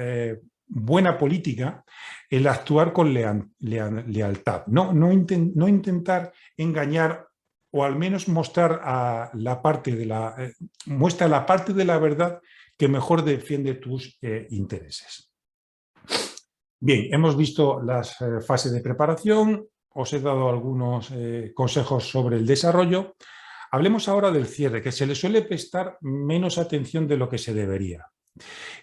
buena política el actuar con lealtad. No intentar engañar o al menos mostrar muestra la parte de la verdad que mejor defiende tus intereses. Bien, hemos visto las fases de preparación, os he dado algunos consejos sobre el desarrollo. Hablemos ahora del cierre, que se le suele prestar menos atención de lo que se debería.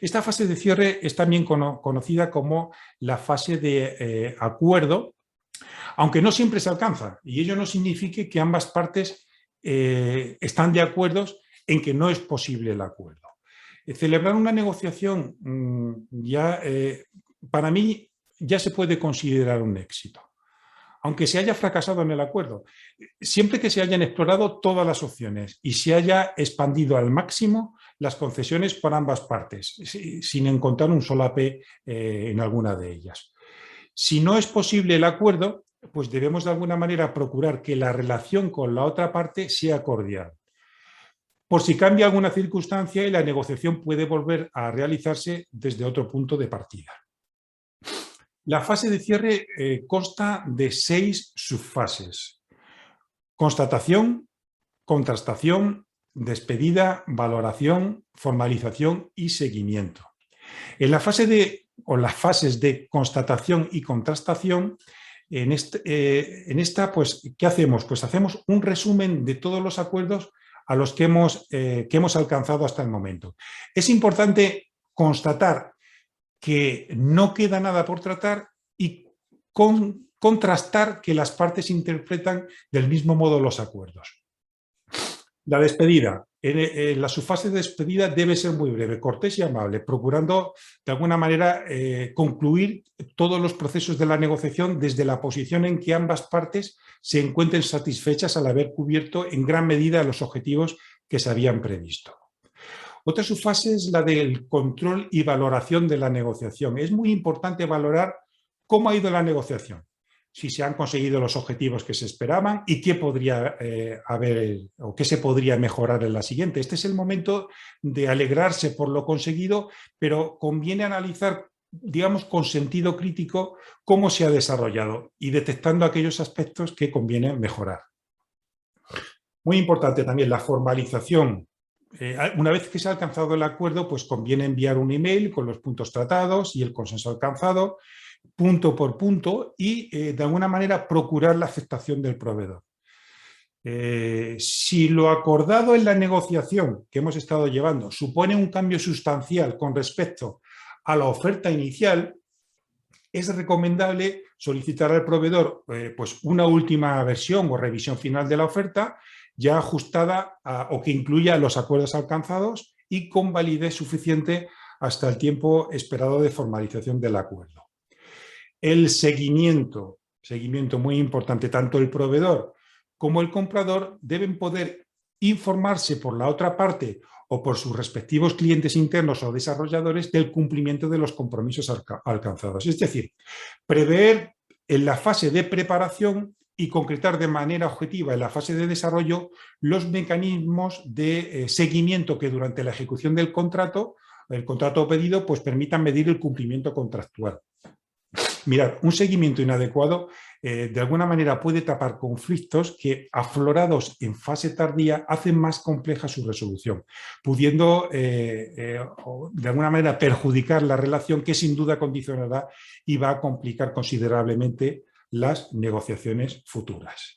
Esta fase de cierre es también conocida como la fase de acuerdo, aunque no siempre se alcanza, y ello no significa que ambas partes están de acuerdo en que no es posible el acuerdo. Celebrar una negociación para mí ya se puede considerar un éxito. aunque se haya fracasado en el acuerdo, siempre que se hayan explorado todas las opciones y se haya expandido al máximo las concesiones por ambas partes, sin encontrar un solape en alguna de ellas. Si no es posible el acuerdo, pues debemos de alguna manera procurar que la relación con la otra parte sea cordial, por si cambia alguna circunstancia y la negociación puede volver a realizarse desde otro punto de partida. La fase de cierre consta de 6 subfases: constatación, contrastación, despedida, valoración, formalización y seguimiento. En la fase las fases de constatación y contrastación, en esta, pues, ¿qué hacemos? Pues hacemos un resumen de todos los acuerdos a los que hemos alcanzado hasta el momento. Es importante constatar que no queda nada por tratar y contrastar que las partes interpretan del mismo modo los acuerdos. La despedida. En la subfase de despedida debe ser muy breve, cortés y amable, procurando de alguna manera concluir todos los procesos de la negociación desde la posición en que ambas partes se encuentren satisfechas al haber cubierto en gran medida los objetivos que se habían previsto. Otra subfase es la del control y valoración de la negociación. Es muy importante valorar cómo ha ido la negociación, si se han conseguido los objetivos que se esperaban y qué podría haber o qué se podría mejorar en la siguiente. Este es el momento de alegrarse por lo conseguido, pero conviene analizar, digamos, con sentido crítico cómo se ha desarrollado y detectando aquellos aspectos que conviene mejorar. Muy importante también la formalización. Una vez que se ha alcanzado el acuerdo, pues conviene enviar un email con los puntos tratados y el consenso alcanzado, punto por punto, y de alguna manera procurar la aceptación del proveedor. Si lo acordado en la negociación que hemos estado llevando supone un cambio sustancial con respecto a la oferta inicial, es recomendable solicitar al proveedor pues una última versión o revisión final de la oferta ya ajustada o que incluya los acuerdos alcanzados y con validez suficiente hasta el tiempo esperado de formalización del acuerdo. El seguimiento muy importante. Tanto el proveedor como el comprador deben poder informarse por la otra parte o por sus respectivos clientes internos o desarrolladores del cumplimiento de los compromisos alcanzados. Es decir, prever en la fase de preparación y concretar de manera objetiva en la fase de desarrollo los mecanismos de seguimiento que durante la ejecución del contrato, el contrato pedido, pues permitan medir el cumplimiento contractual. Mirad, un seguimiento inadecuado de alguna manera puede tapar conflictos que, aflorados en fase tardía, hacen más compleja su resolución, pudiendo de alguna manera perjudicar la relación que sin duda condicionará y va a complicar considerablemente las negociaciones futuras.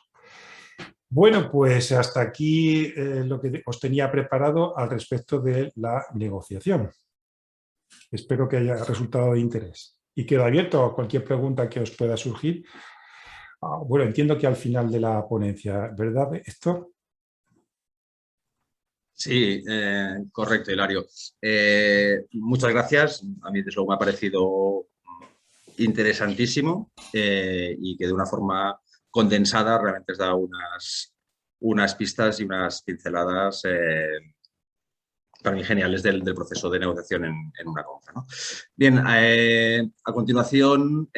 Bueno, pues hasta aquí lo que os tenía preparado al respecto de la negociación. Espero que haya resultado de interés. Y quedo abierto a cualquier pregunta que os pueda surgir. Bueno, entiendo que al final de la ponencia, ¿verdad, Héctor? Sí, correcto, Hilario. Muchas gracias. A mí, desde luego, me ha parecido interesantísimo y que de una forma condensada realmente has dado unas pistas y unas pinceladas para mí geniales del proceso de negociación en una compra, ¿no? Bien, a continuación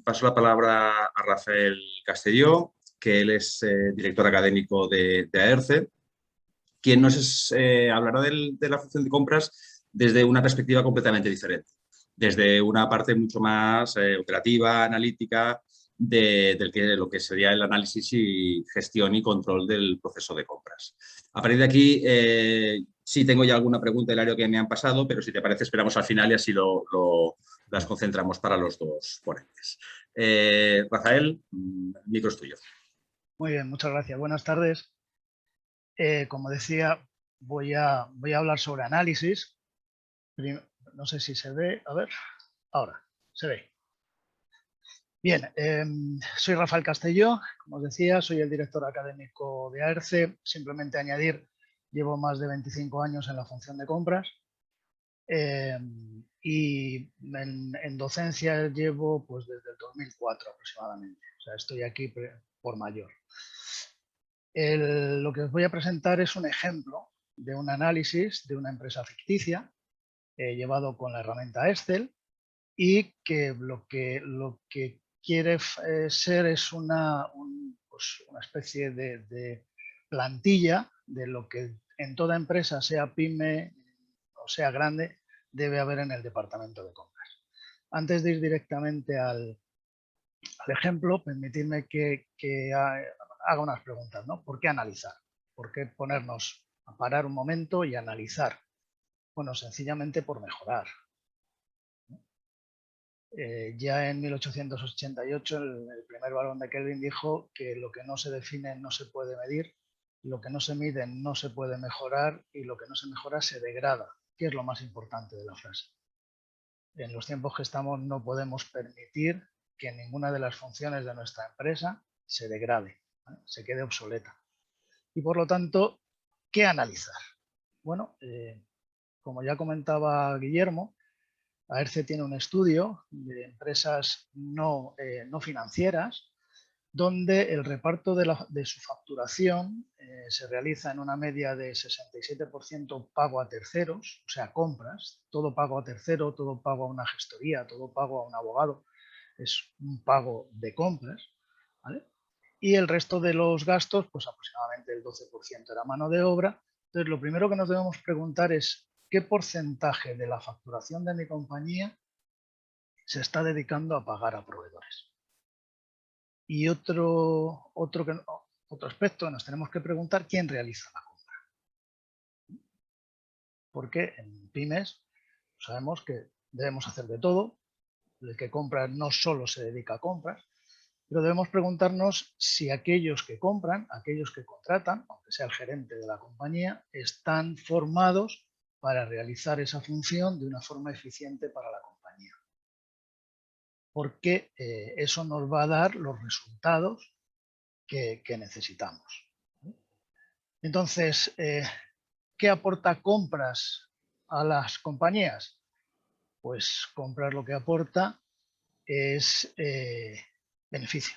paso la palabra a Rafael Castelló, que él es director académico de AERCE, quien nos hablará de la función de compras desde una perspectiva completamente diferente, desde una parte mucho más operativa, analítica, de lo que sería el análisis y gestión y control del proceso de compras. A partir de aquí, sí tengo ya alguna pregunta, Hilario, que me han pasado, pero si te parece esperamos al final y así las concentramos para los dos ponentes. Rafael, el micro es tuyo. Muy bien, muchas gracias. Buenas tardes. Como decía, voy a hablar sobre análisis. No sé si se ve. A ver, ahora se ve. Bien, soy Rafael Castelló. Como os decía, soy el director académico de AERCE. Simplemente añadir, llevo más de 25 años en la función de compras. y en docencia llevo pues desde el 2004 aproximadamente. O sea, estoy aquí por mayor. Lo que os voy a presentar es un ejemplo de un análisis de una empresa ficticia llevado con la herramienta Excel y que lo que quiere ser es una especie de plantilla de lo que en toda empresa, sea pyme o sea grande, debe haber en el departamento de compras. Antes de ir directamente al ejemplo, permitidme que haga unas preguntas, ¿no? ¿Por qué analizar? ¿Por qué ponernos a parar un momento y analizar? Bueno, sencillamente por mejorar. Ya en 1888 el primer barón de Kelvin dijo que lo que no se define no se puede medir, lo que no se mide no se puede mejorar y lo que no se mejora se degrada, que es lo más importante de la frase. En los tiempos que estamos no podemos permitir que ninguna de las funciones de nuestra empresa se degrade, ¿vale? Se quede obsoleta. Y por lo tanto, ¿qué analizar? Bueno, como ya comentaba Guillermo, AERCE tiene un estudio de empresas no financieras donde el reparto de su facturación se realiza en una media de 67% pago a terceros, o sea, compras, todo pago a tercero, todo pago a una gestoría, todo pago a un abogado, es un pago de compras, ¿vale? Y el resto de los gastos, pues aproximadamente el 12% era mano de obra. Entonces, lo primero que nos debemos preguntar es ¿qué porcentaje de la facturación de mi compañía se está dedicando a pagar a proveedores? Y otro aspecto que nos tenemos que preguntar, ¿quién realiza la compra? Porque en pymes sabemos que debemos hacer de todo. El que compra no solo se dedica a compras, pero debemos preguntarnos si aquellos que compran, aquellos que contratan, aunque sea el gerente de la compañía, están formados para realizar esa función de una forma eficiente para la compañía. Porque eso nos va a dar los resultados que necesitamos. Entonces, ¿qué aporta compras a las compañías? Pues compras lo que aporta es beneficio.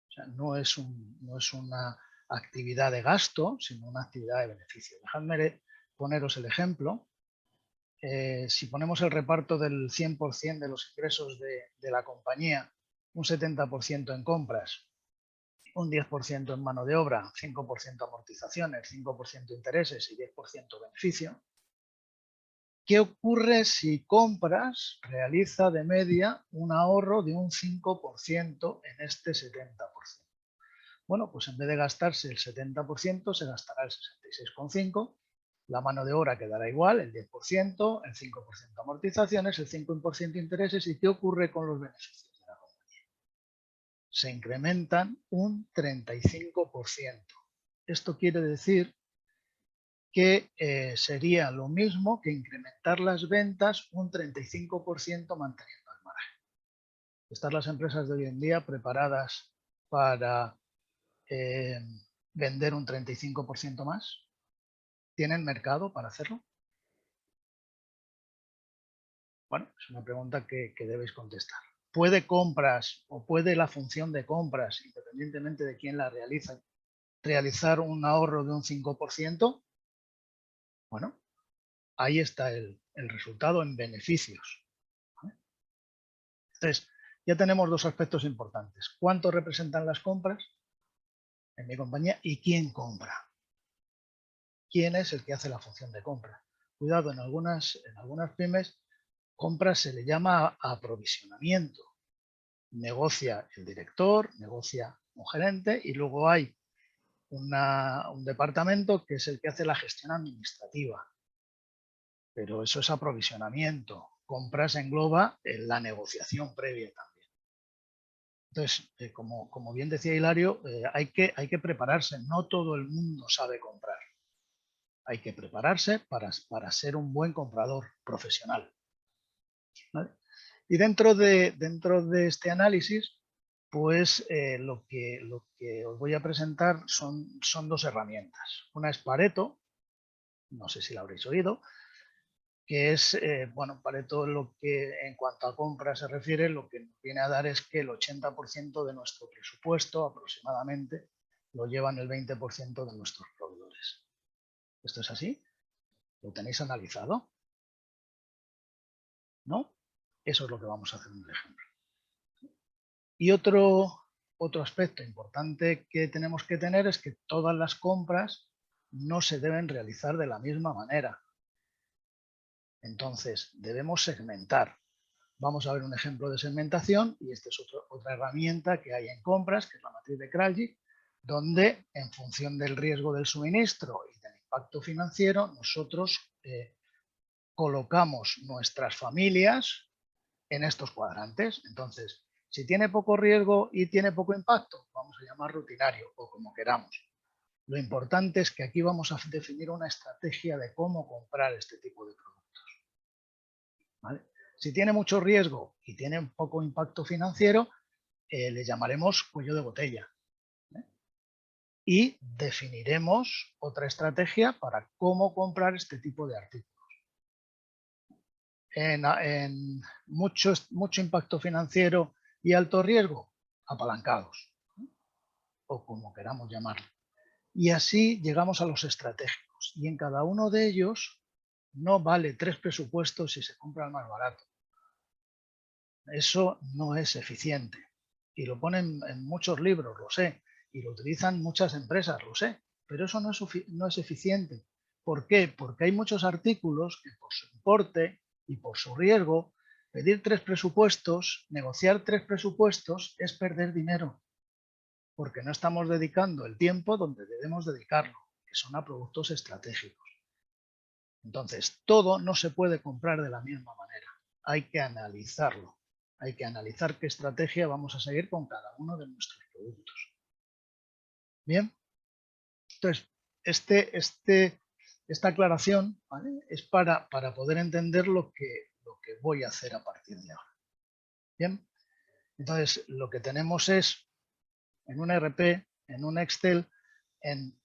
O sea, no es una actividad de gasto, sino una actividad de beneficio. Dejadme poneros el ejemplo. Si ponemos el reparto del 100% de los ingresos de la compañía, un 70% en compras, un 10% en mano de obra, 5% amortizaciones, 5% intereses y 10% beneficio. ¿Qué ocurre si compras realiza de media un ahorro de un 5% en este 70%? Bueno, pues en vez de gastarse el 70%, se gastará el 66,5%, la mano de obra quedará igual, el 10%, el 5% amortizaciones, el 5% intereses. ¿Y qué ocurre con los beneficios de la compañía? Se incrementan un 35%. Esto quiere decir que sería lo mismo que incrementar las ventas un 35% manteniendo el margen. ¿Están las empresas de hoy en día preparadas para vender un 35% más? ¿Tienen mercado para hacerlo? Bueno, es una pregunta que debéis contestar. ¿Puede compras o puede la función de compras, independientemente de quién la realiza, realizar un ahorro de un 5%? Bueno, ahí está el resultado en beneficios. ¿Vale? Entonces, ya tenemos dos aspectos importantes. ¿Cuánto representan las compras en mi compañía y quién compra? ¿Quién es el que hace la función de compra? Cuidado, en algunas pymes, compras se le llama aprovisionamiento. Negocia el director, negocia un gerente y luego hay un departamento que es el que hace la gestión administrativa. Pero eso es aprovisionamiento. Compras engloba la negociación previa también. Entonces, como bien decía Hilario, hay que prepararse. No todo el mundo sabe comprar. Hay que prepararse para ser un buen comprador profesional. ¿Vale? Y dentro de este análisis, pues lo que os voy a presentar son dos herramientas. Una es Pareto, no sé si la habréis oído, que es, bueno, Pareto lo que en cuanto a compras se refiere, lo que nos viene a dar es que el 80% de nuestro presupuesto aproximadamente lo llevan el 20% de nuestros proveedores. ¿Esto es así? ¿Lo tenéis analizado? ¿No? Eso es lo que vamos a hacer en el ejemplo. Y otro aspecto importante que tenemos que tener es que todas las compras no se deben realizar de la misma manera. Entonces, debemos segmentar. Vamos a ver un ejemplo de segmentación y esta es otra herramienta que hay en compras, que es la matriz de Kraljic, donde en función del riesgo del suministro y del impacto financiero, nosotros colocamos nuestras familias en estos cuadrantes. Entonces, si tiene poco riesgo y tiene poco impacto, vamos a llamar rutinario o como queramos. Lo importante es que aquí vamos a definir una estrategia de cómo comprar este tipo de productos. ¿Vale? Si tiene mucho riesgo y tiene un poco impacto financiero, le llamaremos cuello de botella. Y definiremos otra estrategia para cómo comprar este tipo de artículos. En mucho impacto financiero y alto riesgo, apalancados, o como queramos llamarlo. Y así llegamos a los estratégicos. Y en cada uno de ellos no vale 3 presupuestos si se compra el más barato. Eso no es eficiente. Y lo ponen en muchos libros, lo sé. Y lo utilizan muchas empresas, lo sé. Pero eso no es eficiente. ¿Por qué? Porque hay muchos artículos que por su importe y por su riesgo, pedir 3 presupuestos, negociar 3 presupuestos es perder dinero. Porque no estamos dedicando el tiempo donde debemos dedicarlo, que son a productos estratégicos. Entonces, todo no se puede comprar de la misma manera. Hay que analizarlo. Hay que analizar qué estrategia vamos a seguir con cada uno de nuestros productos. Bien. Entonces, esta aclaración, ¿vale?, es para poder entender lo que voy a hacer a partir de ahora. Bien. Entonces, lo que tenemos es en un RP, en un Excel, en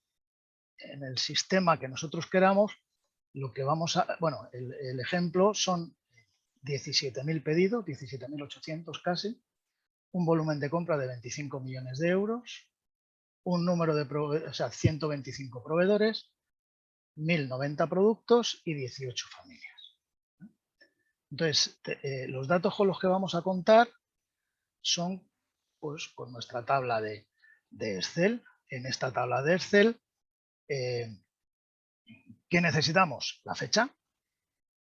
el sistema que nosotros queramos, lo que vamos a... Bueno, el ejemplo son 17.000 pedidos, 17.800 casi, un volumen de compra de 25 millones de euros, un número de proveedores, o sea, 125 proveedores, 1.090 productos y 18 familias. Entonces, los datos con los que vamos a contar son, pues, con nuestra tabla de Excel. En esta tabla de Excel, ¿qué necesitamos? La fecha,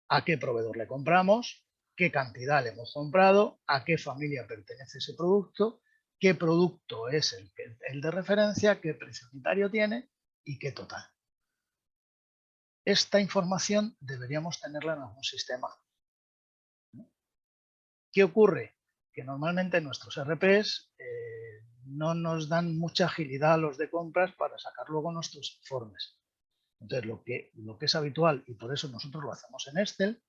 a qué proveedor le compramos, qué cantidad le hemos comprado, a qué familia pertenece ese producto, qué producto es el de referencia, qué precio unitario tiene y qué total. Esta información deberíamos tenerla en algún sistema. ¿Qué ocurre? Que normalmente nuestros RPs no nos dan mucha agilidad a los de compras para sacar luego nuestros informes. Entonces, lo que es habitual, y por eso nosotros lo hacemos en Excel,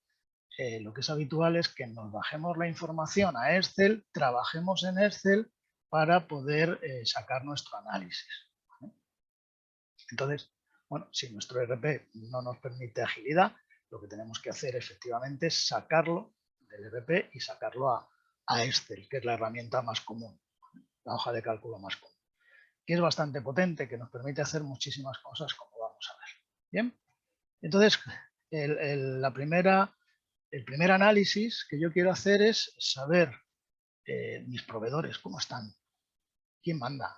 lo que es habitual es que nos bajemos la información a Excel, trabajemos en Excel para poder sacar nuestro análisis. ¿Vale? Entonces, bueno, si nuestro ERP no nos permite agilidad, lo que tenemos que hacer efectivamente es sacarlo del ERP y sacarlo a Excel, que es la herramienta más común, la hoja de cálculo más común, que es bastante potente, que nos permite hacer muchísimas cosas, como vamos a ver. Bien, entonces, el primer análisis que yo quiero hacer es saber mis proveedores, cómo están, quién manda,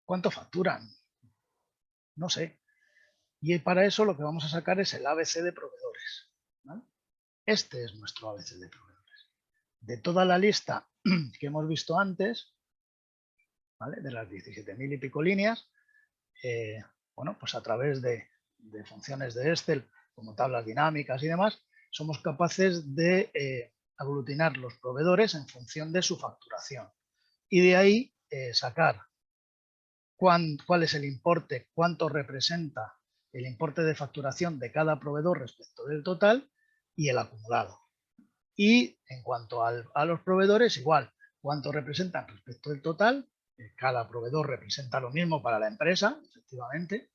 cuánto facturan, no sé. Y para eso lo que vamos a sacar es el ABC de proveedores. ¿Vale? Este es nuestro ABC de proveedores. De toda la lista que hemos visto antes, ¿vale?, de las 17.000 y pico líneas, bueno, pues a través de funciones de Excel, como tablas dinámicas y demás, somos capaces de aglutinar los proveedores en función de su facturación. Y de ahí sacar cuál es el importe, cuánto representa el importe de facturación de cada proveedor respecto del total y el acumulado. Y en cuanto a los proveedores, igual, cuánto representan respecto del total, cada proveedor representa lo mismo para la empresa, efectivamente,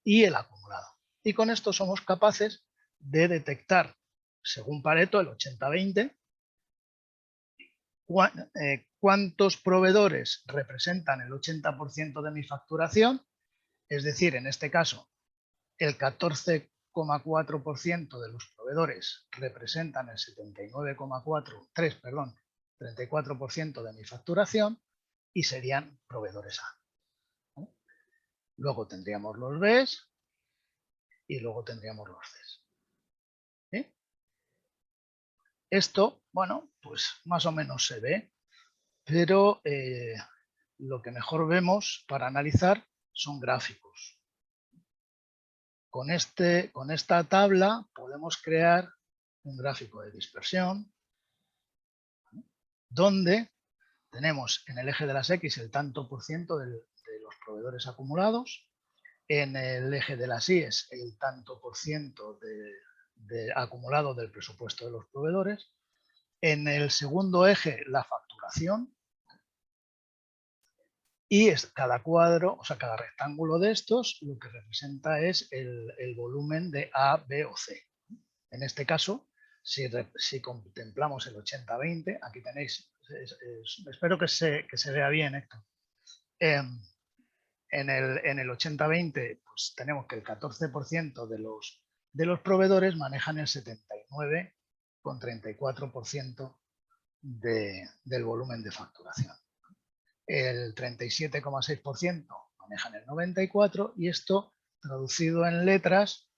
y el acumulado. Y con esto somos capaces de detectar, según Pareto, el 80-20, cuántos proveedores representan el 80% de mi facturación, es decir, en este caso, el 14,4% de los proveedores representan el 34% de mi facturación y serían proveedores A. ¿Vale? Luego tendríamos los Bs y luego tendríamos los Cs. ¿Sí? Esto, bueno, pues más o menos se ve, pero lo que mejor vemos para analizar son gráficos. Con esta tabla podemos crear un gráfico de dispersión donde tenemos en el eje de las X el tanto por ciento de los proveedores acumulados, en el eje de las Y es el tanto por ciento acumulado del presupuesto de los proveedores, en el segundo eje la facturación, y cada cuadro, o sea, cada rectángulo de estos lo que representa es el volumen de A, B o C. En este caso, si contemplamos el 80-20, aquí tenéis, espero que se vea bien, Héctor. En el 80-20 pues tenemos que el 14% de los proveedores manejan el 79,34% del volumen de facturación. El 37,6% manejan el 94%, y esto traducido en letras,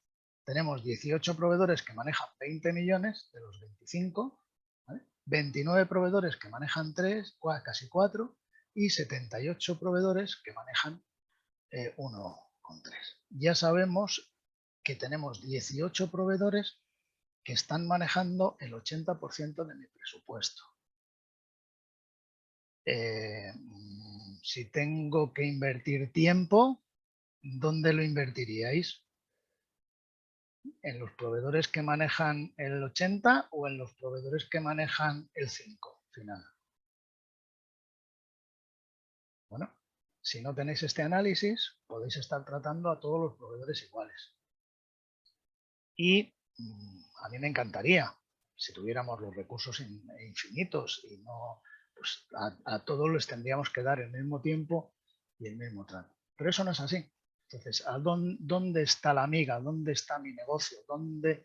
tenemos 18 proveedores que manejan 20 millones de los 25, ¿vale? 29 proveedores que manejan 3, casi 4, y 78 proveedores que manejan 1,3. Ya sabemos que tenemos 18 proveedores que están manejando el 80% de mi presupuesto. Si tengo que invertir tiempo, ¿dónde lo invertiríais? ¿En los proveedores que manejan el 80 o en los proveedores que manejan el 5 final? Bueno, si no tenéis este análisis, podéis estar tratando a todos los proveedores iguales. Y a mí me encantaría, si tuviéramos los recursos infinitos y no, pues a todos les tendríamos que dar el mismo tiempo y el mismo trato. Pero eso no es así. Entonces, ¿dónde está la miga? ¿Dónde está mi negocio? ¿Dónde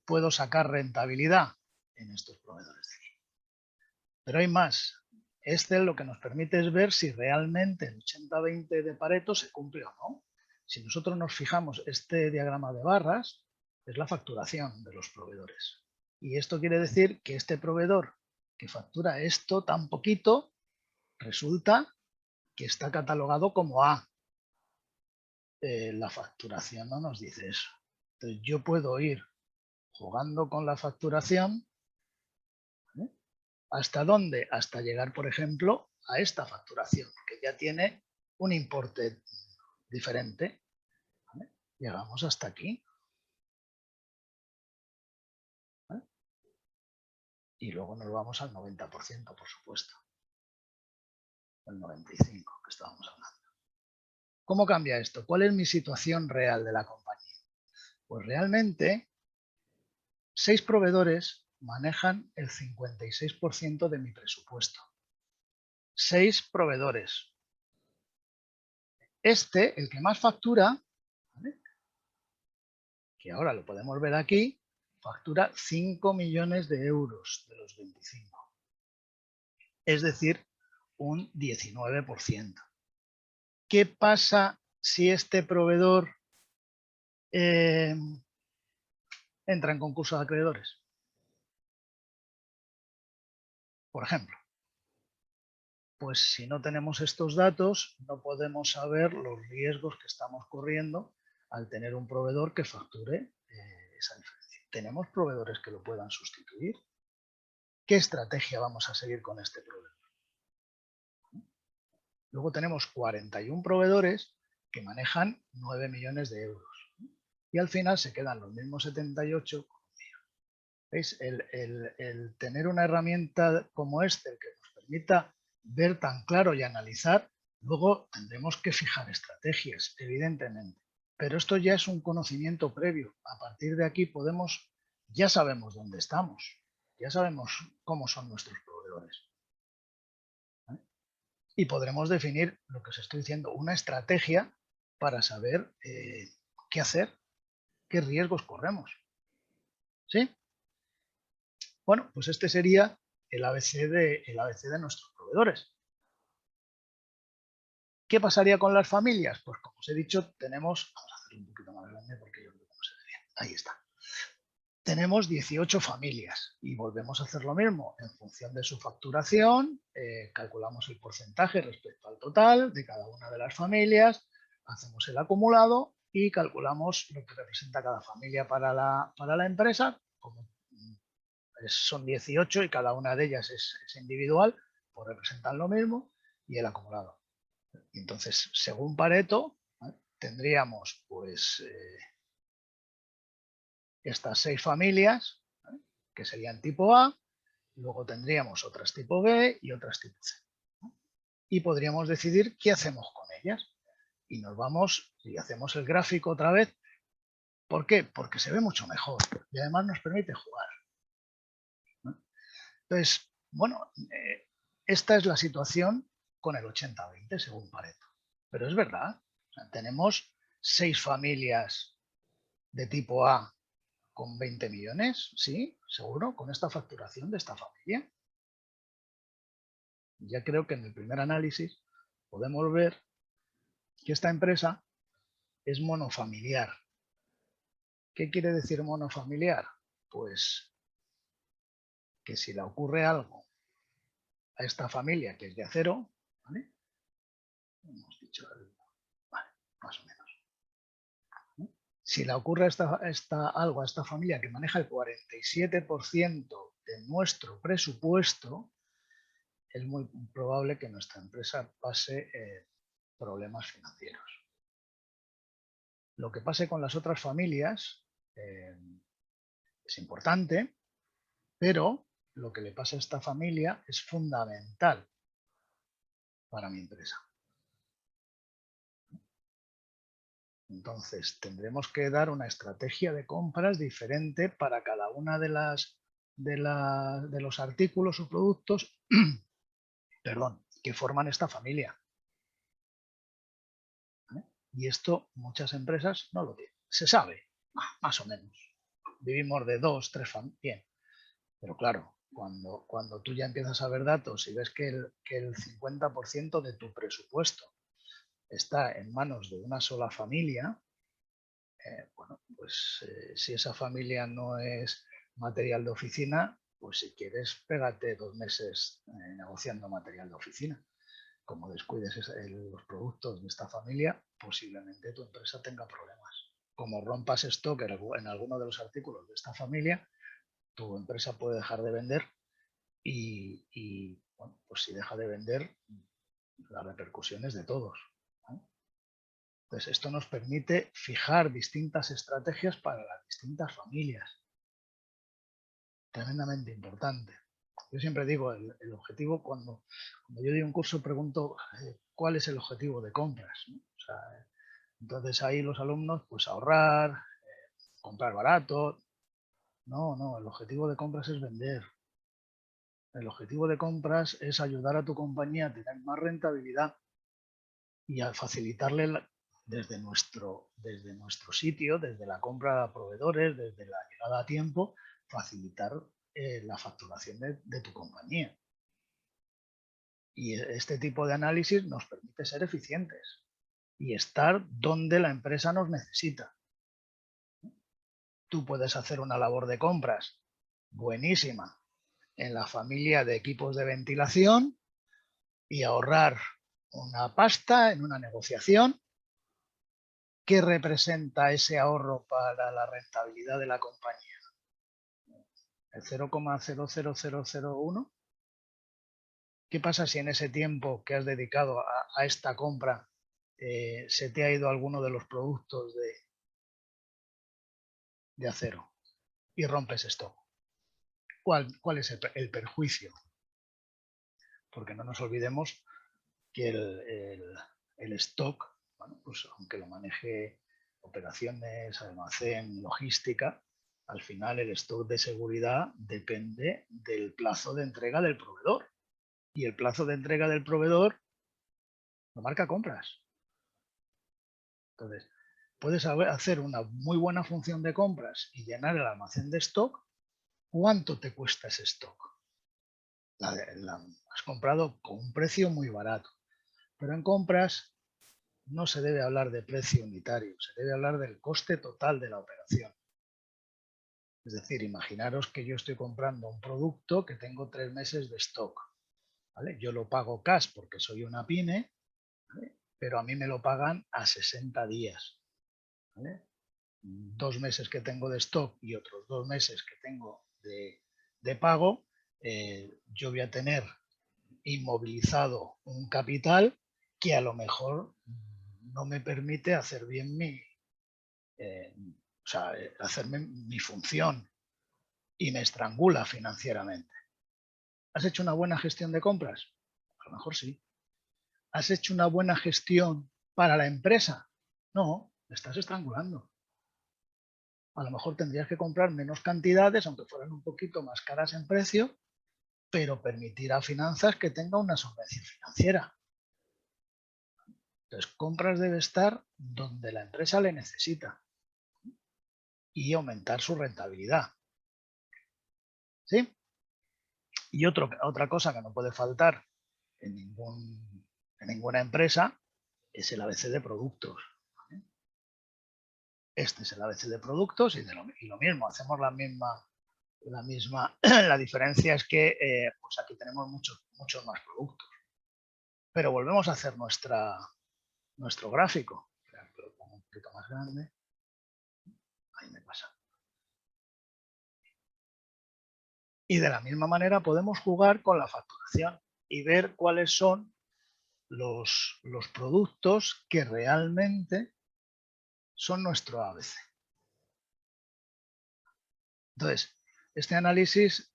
puedo sacar rentabilidad? En estos proveedores de aquí. Pero hay más. Este lo que nos permite es ver si realmente el 80-20 de Pareto se cumple o no. Si nosotros nos fijamos, este diagrama de barras es la facturación de los proveedores. Y esto quiere decir que este proveedor que factura esto tan poquito, resulta que está catalogado como A. La facturación no nos dice eso. Entonces yo puedo ir jugando con la facturación, ¿vale? ¿Hasta dónde? Hasta llegar, por ejemplo, a esta facturación, que ya tiene un importe diferente. ¿Vale? Llegamos hasta aquí. ¿Vale? Y luego nos vamos al 90%, por supuesto. El 95% que estábamos hablando. ¿Cómo cambia esto? ¿Cuál es mi situación real de la compañía? Pues realmente 6 proveedores manejan el 56% de mi presupuesto. 6 proveedores. El que más factura, ¿vale? Que ahora lo podemos ver aquí, factura 5 millones de euros de los 25. Es decir, un 19%. ¿Qué pasa si este proveedor entra en concurso de acreedores? Por ejemplo. Pues si no tenemos estos datos, no podemos saber los riesgos que estamos corriendo al tener un proveedor que facture esa diferencia. ¿Tenemos proveedores que lo puedan sustituir? ¿Qué estrategia vamos a seguir con este proveedor? Luego tenemos 41 proveedores que manejan 9 millones de euros. Y al final se quedan los mismos 78. ¿Veis? El tener una herramienta como este que nos permita ver tan claro y analizar, luego tendremos que fijar estrategias, evidentemente. Pero esto ya es un conocimiento previo. A partir de aquí ya sabemos dónde estamos, ya sabemos cómo son nuestros proveedores. Y podremos definir lo que os estoy diciendo, una estrategia para saber qué hacer, qué riesgos corremos. ¿Sí? Bueno, pues este sería el ABC de nuestros proveedores. ¿Qué pasaría con las familias? Pues como os he dicho, vamos a hacerlo un poquito más grande porque yo creo que no se ve bien. Ahí está. Tenemos 18 familias y volvemos a hacer lo mismo. En función de su facturación, calculamos el porcentaje respecto al total de cada una de las familias, hacemos el acumulado y calculamos lo que representa cada familia para la empresa. Como son 18 y cada una de ellas es individual, pues representan lo mismo y el acumulado. Y entonces, según Pareto, ¿vale?, tendríamos pues estas 6 familias, ¿vale?, que serían tipo A, luego tendríamos otras tipo B y otras tipo C. ¿No? Y podríamos decidir qué hacemos con ellas. Y nos vamos y hacemos el gráfico otra vez. ¿Por qué? Porque se ve mucho mejor y además nos permite jugar. ¿No? Entonces, bueno, esta es la situación con el 80-20 según Pareto. Pero es verdad, o sea, tenemos 6 familias de tipo A con 20 millones, ¿sí? Seguro, con esta facturación de esta familia. Ya creo que en el primer análisis podemos ver que esta empresa es monofamiliar. ¿Qué quiere decir monofamiliar? Pues que si le ocurre algo a esta familia que es de acero, ¿vale? Hemos dicho, vale, más o menos. ¿No? Si le ocurre algo a esta familia que maneja el 47% de nuestro presupuesto, es muy probable que nuestra empresa pase problemas financieros. Lo que pase con las otras familias es importante, pero lo que le pasa a esta familia es fundamental para mi empresa. Entonces, tendremos que dar una estrategia de compras diferente para cada una de los artículos o productos perdón, que forman esta familia. ¿Vale? Y esto muchas empresas no lo tienen. Se sabe, más o menos. Vivimos de 2, 3 familias. Bien. Pero claro, cuando tú ya empiezas a ver datos y ves que el 50% de tu presupuesto está en manos de una sola familia, bueno, pues si esa familia no es material de oficina, pues si quieres, pégate 2 meses negociando material de oficina. Como descuides los productos de esta familia, posiblemente tu empresa tenga problemas. Como rompas stock en alguno de los artículos de esta familia, tu empresa puede dejar de vender y bueno, pues si deja de vender, la repercusión es de todos. ¿No? Entonces, esto nos permite fijar distintas estrategias para las distintas familias. Tremendamente importante. Yo siempre digo, el objetivo, cuando yo doy un curso, pregunto cuál es el objetivo de compras, ¿no? O sea, entonces ahí los alumnos, pues ahorrar, comprar barato. No, el objetivo de compras es vender. El objetivo de compras es ayudar a tu compañía a tener más rentabilidad y a facilitarle desde nuestro sitio, desde la compra a proveedores, desde la llegada a tiempo, facilitar la facturación de tu compañía. Y este tipo de análisis nos permite ser eficientes y estar donde la empresa nos necesita. Tú puedes hacer una labor de compras buenísima en la familia de equipos de ventilación y ahorrar una pasta en una negociación. ¿Qué representa ese ahorro para la rentabilidad de la compañía? El 0,00001. ¿Qué pasa si en ese tiempo que has dedicado a esta compra se te ha ido alguno de los productos de acero y rompes esto? ¿Cuál es el perjuicio? Porque no nos olvidemos que el stock, bueno, pues aunque lo maneje operaciones, almacén, logística, al final el stock de seguridad depende del plazo de entrega del proveedor. Y el plazo de entrega del proveedor lo marca compras. Entonces, puedes hacer una muy buena función de compras y llenar el almacén de stock. ¿Cuánto te cuesta ese stock? Has comprado con un precio muy barato. Pero en compras no se debe hablar de precio unitario, se debe hablar del coste total de la operación. Es decir, imaginaros que yo estoy comprando un producto que tengo 3 meses de stock. ¿Vale? Yo lo pago cash porque soy una pyme, ¿vale? Pero a mí me lo pagan a 60 días. ¿Vale? 2 meses que tengo de stock y otros 2 meses que tengo de pago, yo voy a tener inmovilizado un capital que a lo mejor no me permite hacer bien hacerme mi función y me estrangula financieramente. ¿Has hecho una buena gestión de compras? A lo mejor sí. ¿Has hecho una buena gestión para la empresa? No, me estás estrangulando. A lo mejor tendrías que comprar menos cantidades, aunque fueran un poquito más caras en precio, pero permitir a finanzas que tenga una solvencia financiera. Entonces, compras debe estar donde la empresa le necesita y aumentar su rentabilidad. ¿Sí? Y otra cosa que no puede faltar en ninguna empresa es el ABC de productos. ¿Vale? Este es el ABC de productos y lo mismo, hacemos la misma, la diferencia es que pues aquí tenemos muchos más productos. Pero volvemos a hacer nuestro gráfico. Lo pongo un poquito más grande. Ahí me pasa. Y de la misma manera podemos jugar con la facturación y ver cuáles son los productos que realmente son nuestro ABC. Entonces, este análisis,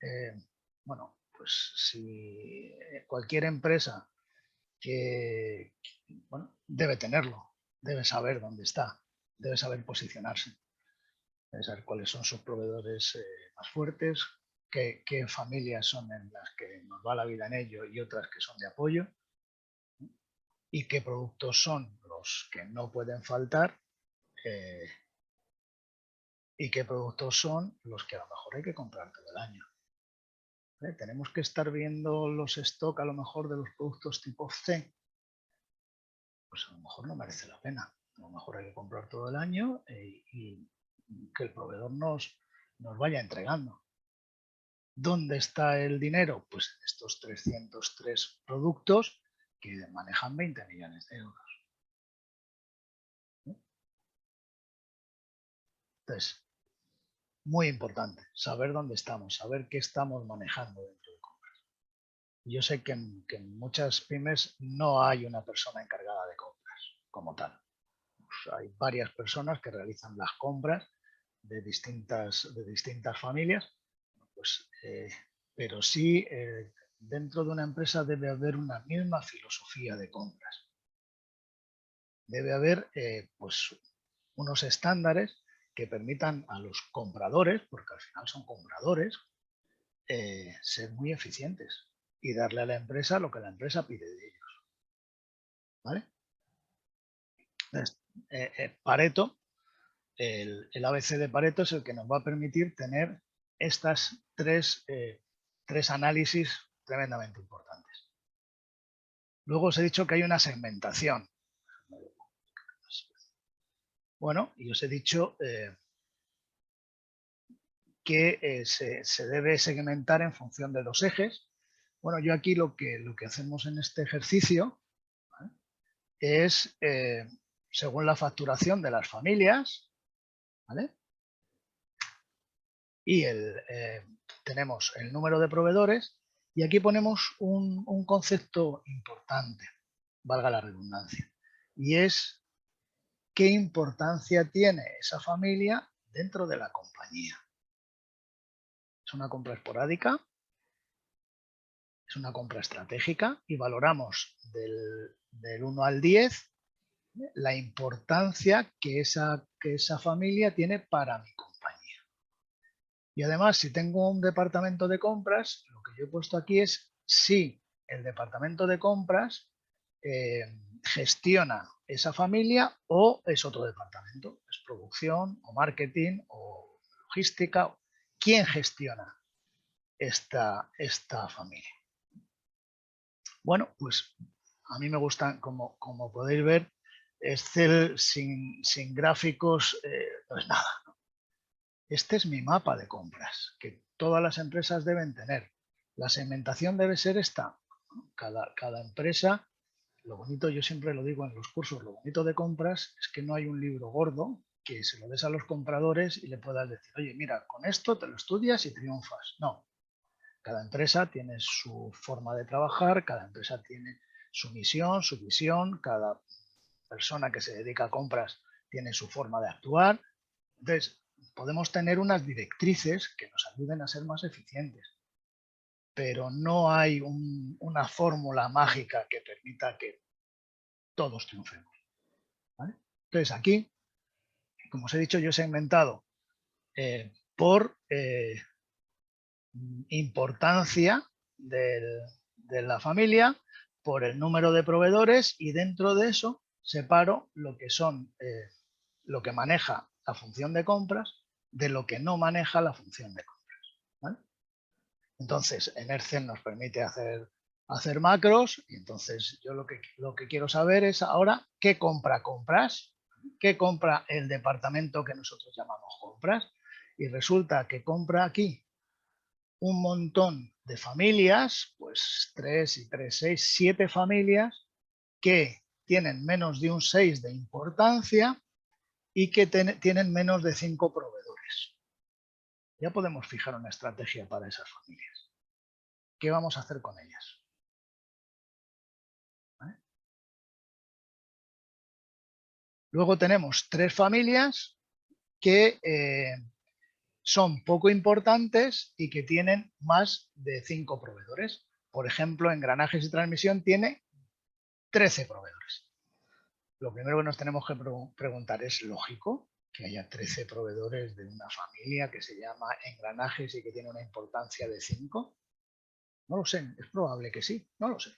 bueno, pues si cualquier empresa que bueno, debe tenerlo, debe saber dónde está, debe saber posicionarse, debe saber cuáles son sus proveedores más fuertes, qué familias son en las que nos va la vida en ello y otras que son de apoyo, y qué productos son los que no pueden faltar y qué productos son los que a lo mejor hay que comprar todo el año. Tenemos que estar viendo los stock a lo mejor de los productos tipo C, pues a lo mejor no merece la pena. A lo mejor hay que comprar todo el año y que el proveedor nos vaya entregando. ¿Dónde está el dinero? Pues en estos 303 productos que manejan 20 millones de euros. Entonces, muy importante saber dónde estamos, saber qué estamos manejando dentro de compras. Yo sé que en muchas pymes no hay una persona encargada de compras como tal. Pues hay varias personas que realizan las compras de distintas familias, pues, pero sí dentro de una empresa debe haber una misma filosofía de compras. Debe haber pues unos estándares que permitan a los compradores, porque al final son compradores, ser muy eficientes y darle a la empresa lo que la empresa pide de ellos. ¿Vale? Entonces, Pareto, el ABC de Pareto es el que nos va a permitir tener estas tres análisis tremendamente importantes. Luego os he dicho que hay una segmentación. Bueno, y os he dicho que se debe segmentar en función de 2 ejes. Bueno, yo aquí lo que hacemos en este ejercicio, ¿vale?, es según la facturación de las familias, ¿vale?, y tenemos el número de proveedores y aquí ponemos un concepto importante, valga la redundancia, y es qué importancia tiene esa familia dentro de la compañía. ¿Es una compra esporádica? ¿Es una compra estratégica? Y valoramos del 1 al 10 La importancia que esa familia tiene para mi compañía. Y además, si tengo un departamento de compras, lo que yo he puesto aquí es si el departamento de compras gestiona esa familia o es otro departamento, es producción o marketing o logística. ¿Quién gestiona esta familia? Bueno, pues a mí me gusta, como podéis ver, Excel sin gráficos no es nada. Este es mi mapa de compras, que todas las empresas deben tener. La segmentación debe ser esta. Cada empresa, lo bonito, yo siempre lo digo en los cursos, lo bonito de compras es que no hay un libro gordo que se lo des a los compradores y le puedas decir, oye, mira, con esto te lo estudias y triunfas. No. Cada empresa tiene su forma de trabajar, cada empresa tiene su misión, su visión, cada persona que se dedica a compras tiene su forma de actuar. Entonces, podemos tener unas directrices que nos ayuden a ser más eficientes, pero no hay una fórmula mágica que permita que todos triunfemos. ¿Vale? Entonces, aquí, como os he dicho, yo he segmentado por importancia de la familia, por el número de proveedores, y dentro de eso separo lo que son lo que maneja la función de compras de lo que no maneja la función de compras. ¿Vale? Entonces, en Excel nos permite hacer macros, y entonces yo lo que quiero saber es ahora qué compra compras, qué compra el departamento que nosotros llamamos compras, y resulta que compra aquí un montón de familias, pues 3 y 3, 6, 7 familias que tienen menos de un 6 de importancia y que tienen menos de 5 proveedores. Ya podemos fijar una estrategia para esas familias. ¿Qué vamos a hacer con ellas? ¿Vale? Luego tenemos 3 familias que son poco importantes y que tienen más de 5 proveedores. Por ejemplo, engranajes y transmisión tiene 13 proveedores. Lo primero que nos tenemos que preguntar, ¿es lógico que haya 13 proveedores de una familia que se llama engranajes y que tiene una importancia de 5? No lo sé, es probable que sí, no lo sé.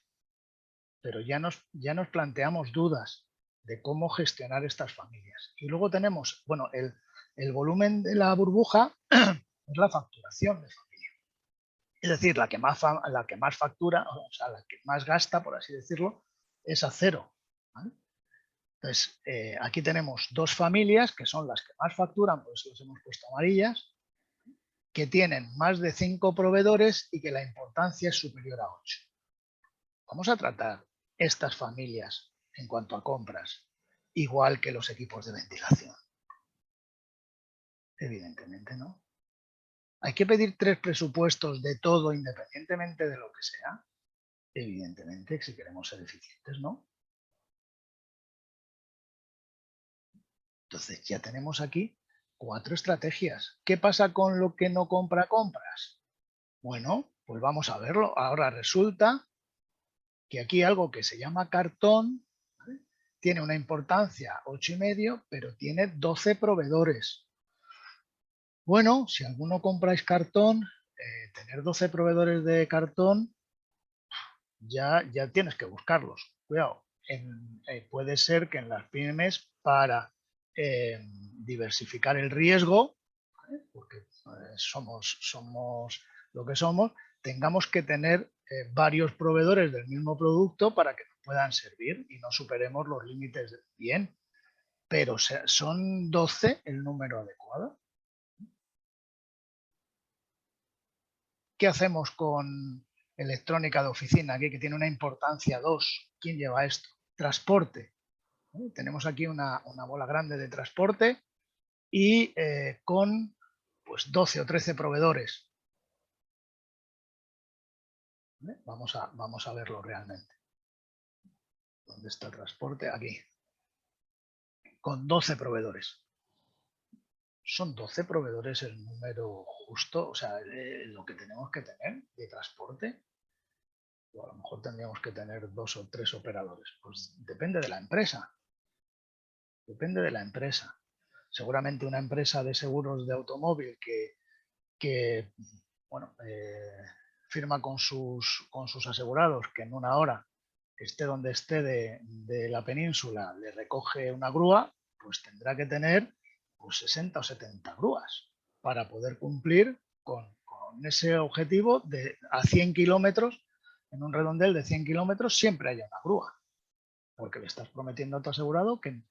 Pero ya nos planteamos dudas de cómo gestionar estas familias. Y luego tenemos, bueno, el volumen de la burbuja es la facturación de familia. Es decir, la que más factura, o sea, la que más gasta, por así decirlo, es a cero. ¿Vale? Entonces, aquí tenemos 2 familias que son las que más facturan, por eso las hemos puesto amarillas, que tienen más de 5 proveedores y que la importancia es superior a 8. Vamos a tratar estas familias en cuanto a compras, igual que los equipos de ventilación. Evidentemente no. ¿Hay que pedir 3 presupuestos de todo independientemente de lo que sea? Evidentemente, si queremos ser eficientes, no. Entonces ya tenemos aquí 4 estrategias. ¿Qué pasa con lo que no compra compras? Bueno, pues vamos a verlo. Ahora resulta que aquí algo que se llama cartón, ¿vale?, tiene una importancia 8,5, pero tiene 12 proveedores. Bueno, si alguno compráis cartón, tener 12 proveedores de cartón, ya tienes que buscarlos. Cuidado, puede ser que en las pymes, para diversificar el riesgo, ¿vale?, porque somos lo que somos, tengamos que tener varios proveedores del mismo producto para que nos puedan servir y no superemos los límites del bien. Pero ¿son 12 el número adecuado? ¿Qué hacemos con electrónica de oficina, aquí que tiene una importancia 2? ¿Quién lleva esto? Transporte. Tenemos aquí una bola grande de transporte y con pues 12 o 13 proveedores. ¿Vale? Vamos a verlo realmente. ¿Dónde está el transporte? Aquí. Con 12 proveedores. ¿Son 12 proveedores el número justo? O sea, lo que tenemos que tener de transporte. O a lo mejor tendríamos que tener 2 o 3 operadores. Pues depende de la empresa. Depende de la empresa. Seguramente una empresa de seguros de automóvil que bueno, firma con sus asegurados que en una hora, esté donde esté de la península, le recoge una grúa, pues tendrá que tener pues 60 o 70 grúas para poder cumplir con ese objetivo de a 100 kilómetros, en un redondel de 100 kilómetros siempre haya una grúa, porque le estás prometiendo a tu asegurado que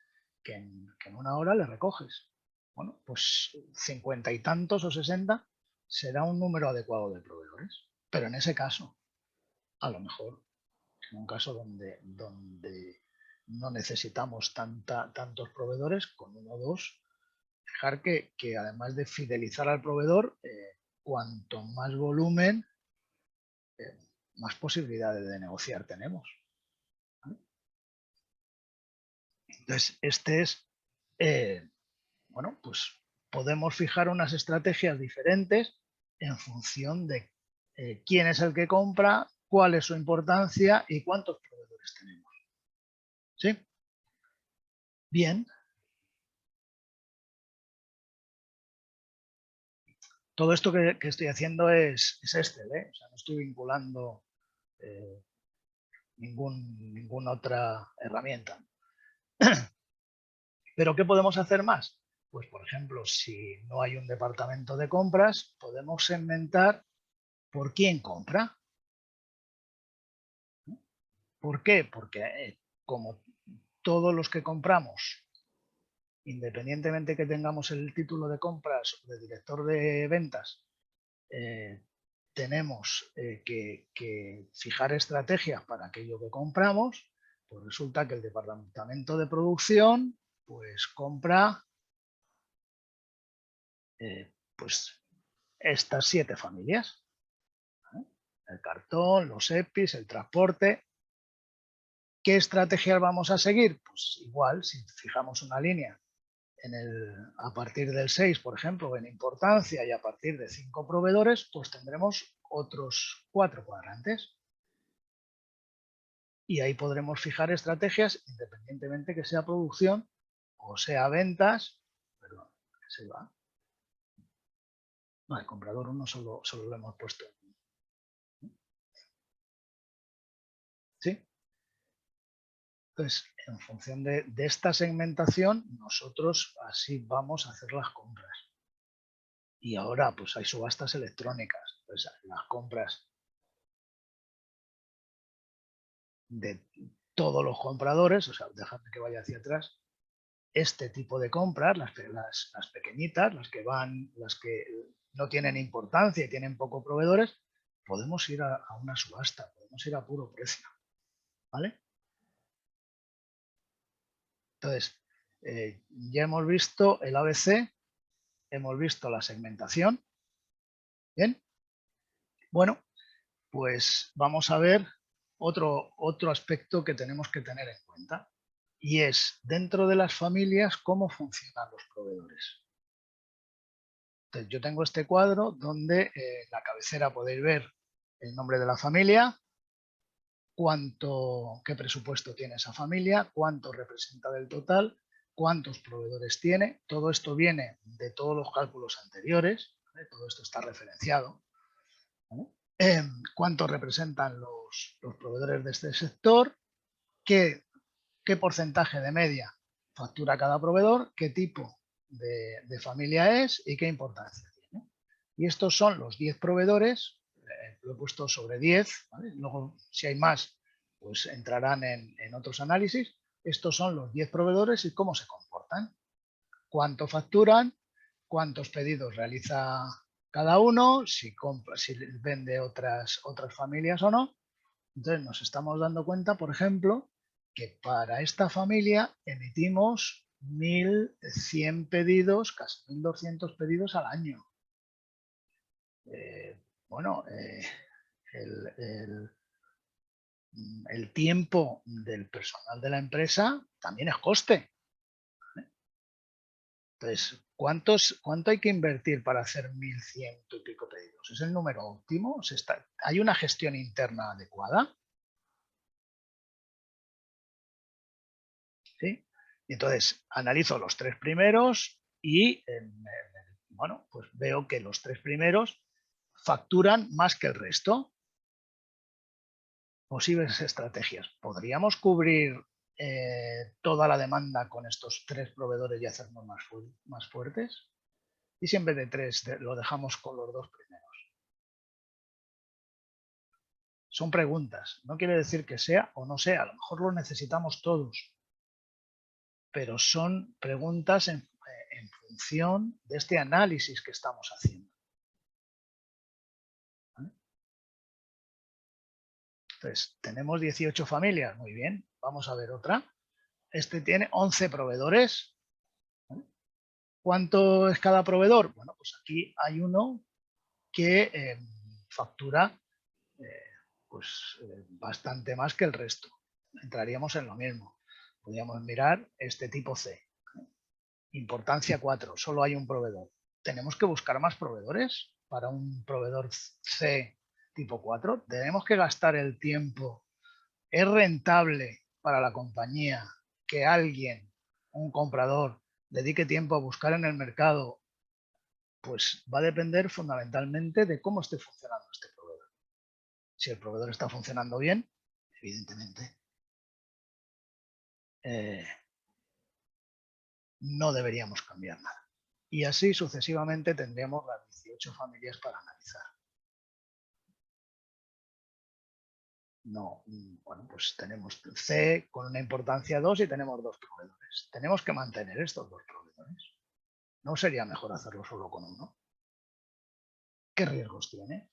en una hora le recoges. Bueno, pues 50 y tantos o 60 será un número adecuado de proveedores, pero en ese caso, a lo mejor, en un caso donde no necesitamos tantos proveedores, con uno o dos, fijar que además de fidelizar al proveedor, cuanto más volumen, más posibilidades de negociar tenemos. Entonces, este es, bueno, pues podemos fijar unas estrategias diferentes en función de quién es el que compra, cuál es su importancia y cuántos proveedores tenemos. ¿Sí? Bien. Todo esto que estoy haciendo es Excel, ¿eh? O sea, no estoy vinculando ninguna otra herramienta. ¿Pero qué podemos hacer más? Pues, por ejemplo, si no hay un departamento de compras, podemos segmentar por quién compra. ¿Por qué? Porque como todos los que compramos, independientemente que tengamos el título de compras o de director de ventas, tenemos que fijar estrategias para aquello que compramos, pues resulta que el departamento de producción pues compra pues estas 7 familias. El cartón, los EPIs, el transporte. ¿Qué estrategias vamos a seguir? Pues igual, si fijamos una línea a partir del 6, por ejemplo, en importancia y a partir de 5 proveedores, pues tendremos otros 4 cuadrantes. Y ahí podremos fijar estrategias independientemente que sea producción o sea ventas. Perdón, se va. No, el comprador 1 solo lo hemos puesto. ¿Sí? Entonces, en función de esta segmentación, nosotros así vamos a hacer las compras. Y ahora, pues hay subastas electrónicas. Pues las compras de todos los compradores, o sea, dejadme que vaya hacia atrás, este tipo de compras, las pequeñitas, las que no tienen importancia y tienen pocos proveedores, podemos ir a una subasta, podemos ir a puro precio. ¿Vale? Entonces, ya hemos visto el ABC, hemos visto la segmentación. Bien. Bueno, pues vamos a ver otro aspecto que tenemos que tener en cuenta, y es dentro de las familias cómo funcionan los proveedores. Entonces, yo tengo este cuadro donde en la cabecera podéis ver el nombre de la familia, qué presupuesto tiene esa familia, cuánto representa del total, cuántos proveedores tiene. Todo esto viene de todos los cálculos anteriores, ¿vale? Todo esto está referenciado, ¿vale? Cuánto representan los proveedores de este sector, qué porcentaje de media factura cada proveedor, qué tipo de familia es y qué importancia tiene. Y estos son los 10 proveedores, lo he puesto sobre 10, ¿vale? Luego si hay más, pues entrarán en otros análisis. Estos son los 10 proveedores y cómo se comportan, cuánto facturan, cuántos pedidos realiza cada uno, si vende otras familias o no. Entonces nos estamos dando cuenta, por ejemplo, que para esta familia emitimos 1.100 pedidos, casi 1.200 pedidos al año. Bueno, el tiempo del personal de la empresa también es coste. Entonces, ¿cuánto hay que invertir para hacer 1.100 y pico pedidos? ¿Es el número óptimo? ¿Hay una gestión interna adecuada? ¿Sí? Y entonces analizo los 3 primeros y bueno, pues veo que los 3 primeros facturan más que el resto. Posibles estrategias. ¿Podríamos cubrir toda la demanda con estos 3 proveedores y hacernos más fuertes? ¿Y si en vez de 3 lo dejamos con los 2 primeros? Son preguntas. No quiere decir que sea o no sea. A lo mejor lo necesitamos todos. Pero son preguntas en función de este análisis que estamos haciendo. ¿Vale? Entonces, tenemos 18 familias. Muy bien. Vamos a ver otra. Este tiene 11 proveedores. ¿Vale? ¿Cuánto es cada proveedor? Bueno, pues aquí hay uno que factura bastante más que el resto. Entraríamos en lo mismo. Podríamos mirar este tipo C. Importancia 4, solo hay un proveedor. ¿Tenemos que buscar más proveedores para un proveedor C tipo 4? ¿Tenemos que gastar el tiempo? ¿Es rentable para la compañía que alguien, un comprador, dedique tiempo a buscar en el mercado? Pues va a depender fundamentalmente de cómo esté funcionando este proveedor. Si el proveedor está funcionando bien, evidentemente, no deberíamos cambiar nada. Y así sucesivamente tendríamos las 18 familias para analizar. No, bueno, pues tenemos C con una importancia 2 y tenemos 2 proveedores. Tenemos que mantener estos 2 proveedores. ¿No sería mejor hacerlo solo con uno? ¿Qué riesgos tiene?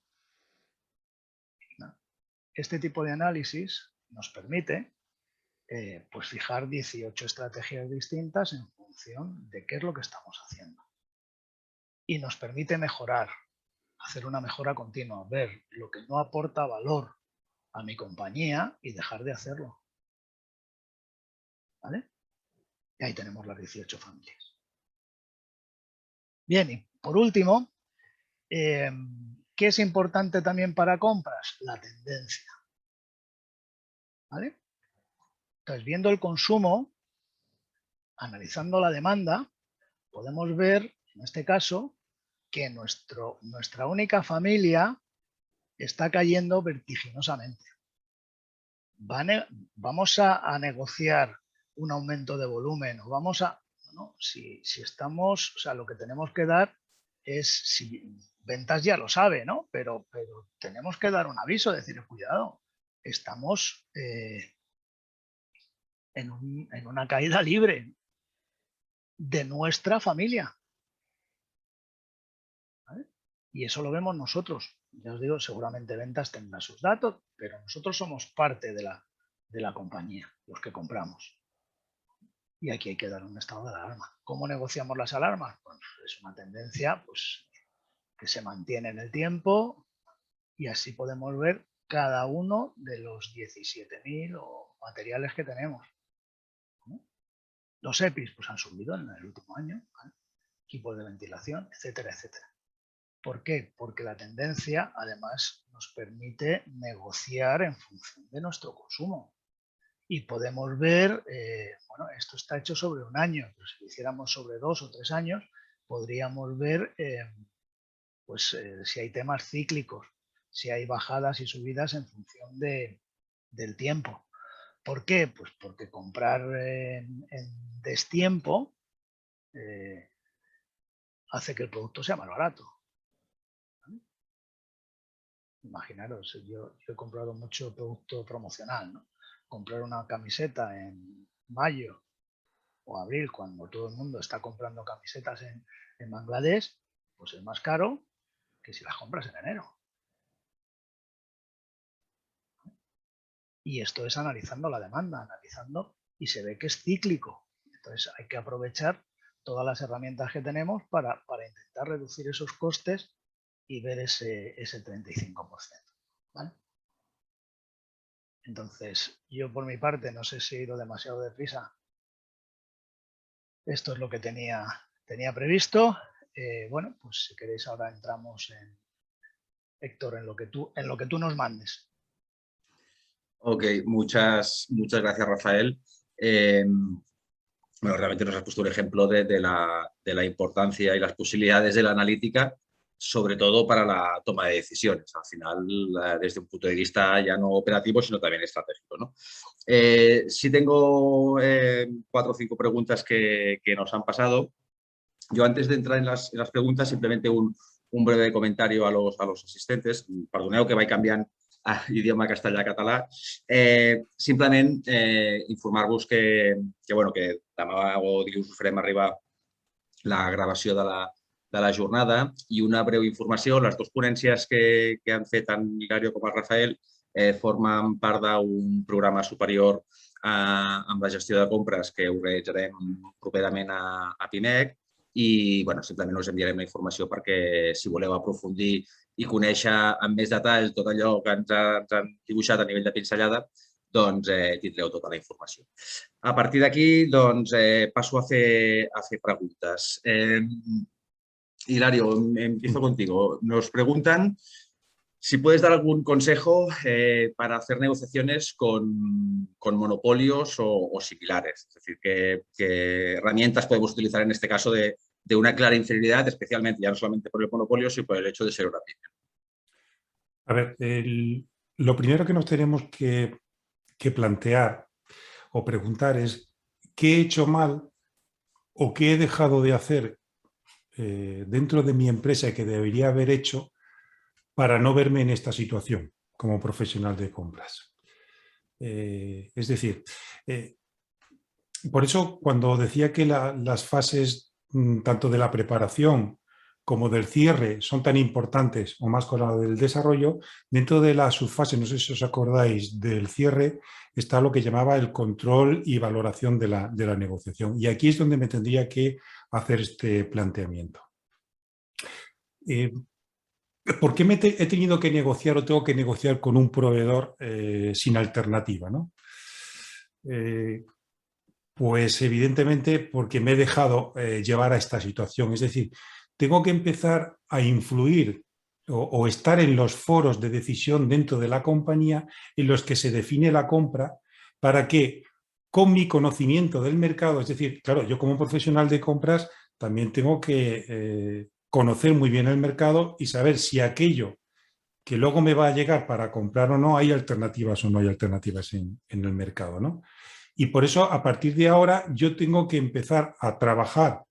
No. Este tipo de análisis nos permite pues fijar 18 estrategias distintas en función de qué es lo que estamos haciendo. Y nos permite mejorar, hacer una mejora continua, ver lo que no aporta valor a mi compañía y dejar de hacerlo. ¿Vale? Y ahí tenemos las 18 familias. Bien, y por último, ¿qué es importante también para compras? La tendencia. ¿Vale? Entonces, viendo el consumo, analizando la demanda, podemos ver, en este caso, que nuestra única familia está cayendo vertiginosamente. Vamos a negociar un aumento de volumen o vamos a... ¿no? Si estamos, o sea, lo que tenemos que dar es, si ventas ya lo sabe, ¿no? Pero tenemos que dar un aviso, decir, cuidado, estamos en una caída libre de nuestra familia. ¿Vale? Y eso lo vemos nosotros. Ya os digo, seguramente ventas tendrá sus datos, pero nosotros somos parte de la compañía, los que compramos. Y aquí hay que dar un estado de alarma. ¿Cómo negociamos las alarmas? Bueno, es una tendencia pues, que se mantiene en el tiempo y así podemos ver cada uno de los 17.000 materiales que tenemos. Los EPIs pues, han subido en el último año, ¿vale? Equipos de ventilación, etcétera, etcétera. ¿Por qué? Porque la tendencia, además, nos permite negociar en función de nuestro consumo. Y podemos ver, bueno, esto está hecho sobre un año, pero si lo hiciéramos sobre 2 o 3 años, podríamos ver pues, si hay temas cíclicos, si hay bajadas y subidas en función del tiempo. ¿Por qué? Pues porque comprar en destiempo hace que el producto sea más barato. ¿Vale? Imaginaros, yo he comprado mucho producto promocional, ¿no? Comprar una camiseta en mayo o abril, cuando todo el mundo está comprando camisetas en Bangladesh, pues es más caro que si las compras en enero. Y esto es analizando la demanda, analizando, y se ve que es cíclico. Entonces hay que aprovechar todas las herramientas que tenemos para intentar reducir esos costes y ver ese 35%. ¿Vale? Entonces, yo por mi parte, no sé si he ido demasiado deprisa. Esto es lo que tenía previsto. Bueno, pues si queréis ahora entramos Héctor, en lo que tú nos mandes. Ok, muchas gracias, Rafael. bueno, realmente nos has puesto un ejemplo de la importancia y las posibilidades de la analítica, sobre todo para la toma de decisiones. Al final, desde un punto de vista ya no operativo, sino también estratégico, ¿no? Sí tengo 4 o 5 preguntas que nos han pasado. Yo, antes de entrar en las preguntas, simplemente un breve comentario a los asistentes. Perdoneu que vaig canviant a idioma castellà-català. Simplement informar-vos que demà o dilluns us farem arribar la gravació de la jornada i una breu informació. Les 2 ponències que han fet tant Hilario com el Rafael formen part d'un programa superior amb la gestió de compres que organitzarem properament a PIMEC i simplement us enviarem la informació perquè, si voleu aprofundir i conèixer amb més detall tot allò que ens han dibuixat a nivell de pinzellada, doncs tindreu tota la informació. A partir d'aquí, doncs, paso a fer preguntes. Hilario, empiezo contigo. Nos preguntan si puedes dar algún consejo para hacer negociaciones con monopolios o similares. Es decir, ¿qué herramientas podemos utilizar en este caso de una clara inferioridad, especialmente ya no solamente por el monopolio, sino por el hecho de ser una pyme? A ver, lo primero que nos tenemos que plantear o preguntar es qué he hecho mal o qué he dejado de hacer dentro de mi empresa y que debería haber hecho para no verme en esta situación como profesional de compras. Es decir, por eso cuando decía que las fases tanto de la preparación como del cierre son tan importantes, o más con la del desarrollo, dentro de la subfase, no sé si os acordáis, del cierre, está lo que llamaba el control y valoración de la negociación. Y aquí es donde me tendría que hacer este planteamiento. ¿Por qué he tenido que negociar o tengo que negociar con un proveedor sin alternativa, ¿no? Pues evidentemente porque me he dejado llevar a esta situación. Es decir, tengo que empezar a influir o estar en los foros de decisión dentro de la compañía en los que se define la compra para que, con mi conocimiento del mercado, es decir, claro, yo como profesional de compras también tengo que conocer muy bien el mercado y saber si aquello que luego me va a llegar para comprar o no, hay alternativas o no hay alternativas en el mercado, ¿no? Y por eso, a partir de ahora, yo tengo que empezar a trabajar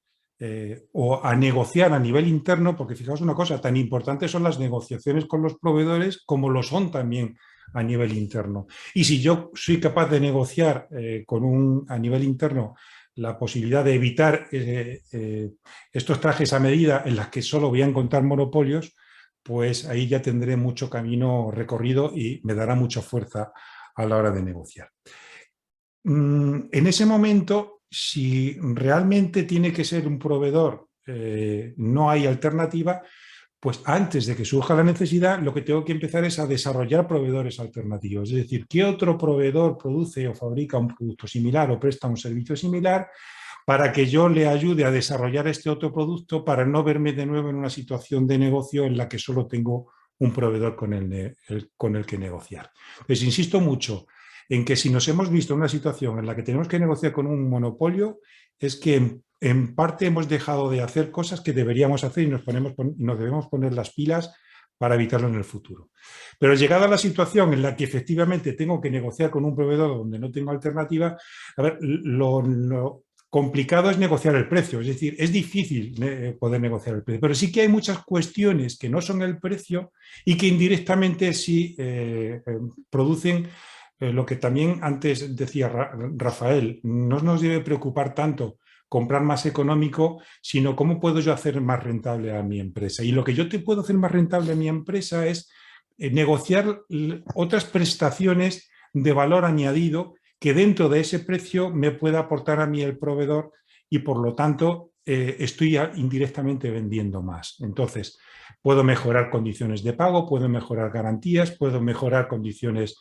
o a negociar a nivel interno, porque fijaos una cosa, tan importantes son las negociaciones con los proveedores como lo son también a nivel interno. Y si yo soy capaz de negociar a nivel interno la posibilidad de evitar estos trajes a medida en las que solo voy a encontrar monopolios, pues ahí ya tendré mucho camino recorrido y me dará mucha fuerza a la hora de negociar. En ese momento, si realmente tiene que ser un proveedor, no hay alternativa, pues antes de que surja la necesidad, lo que tengo que empezar es a desarrollar proveedores alternativos. Es decir, ¿qué otro proveedor produce o fabrica un producto similar o presta un servicio similar para que yo le ayude a desarrollar este otro producto para no verme de nuevo en una situación de negocio en la que solo tengo un proveedor con el que negociar? Pues insisto mucho en que si nos hemos visto en una situación en la que tenemos que negociar con un monopolio, es que en parte hemos dejado de hacer cosas que deberíamos hacer y nos debemos poner las pilas para evitarlo en el futuro. Pero llegada a la situación en la que efectivamente tengo que negociar con un proveedor donde no tengo alternativa, a ver, lo complicado es negociar el precio, es decir, es difícil poder negociar el precio, pero sí que hay muchas cuestiones que no son el precio y que indirectamente sí producen lo que también antes decía Rafael, no nos debe preocupar tanto comprar más económico, sino cómo puedo yo hacer más rentable a mi empresa. Y lo que yo te puedo hacer más rentable a mi empresa es negociar otras prestaciones de valor añadido que dentro de ese precio me pueda aportar a mí el proveedor y por lo tanto estoy indirectamente vendiendo más. Entonces, puedo mejorar condiciones de pago, puedo mejorar garantías, puedo mejorar condiciones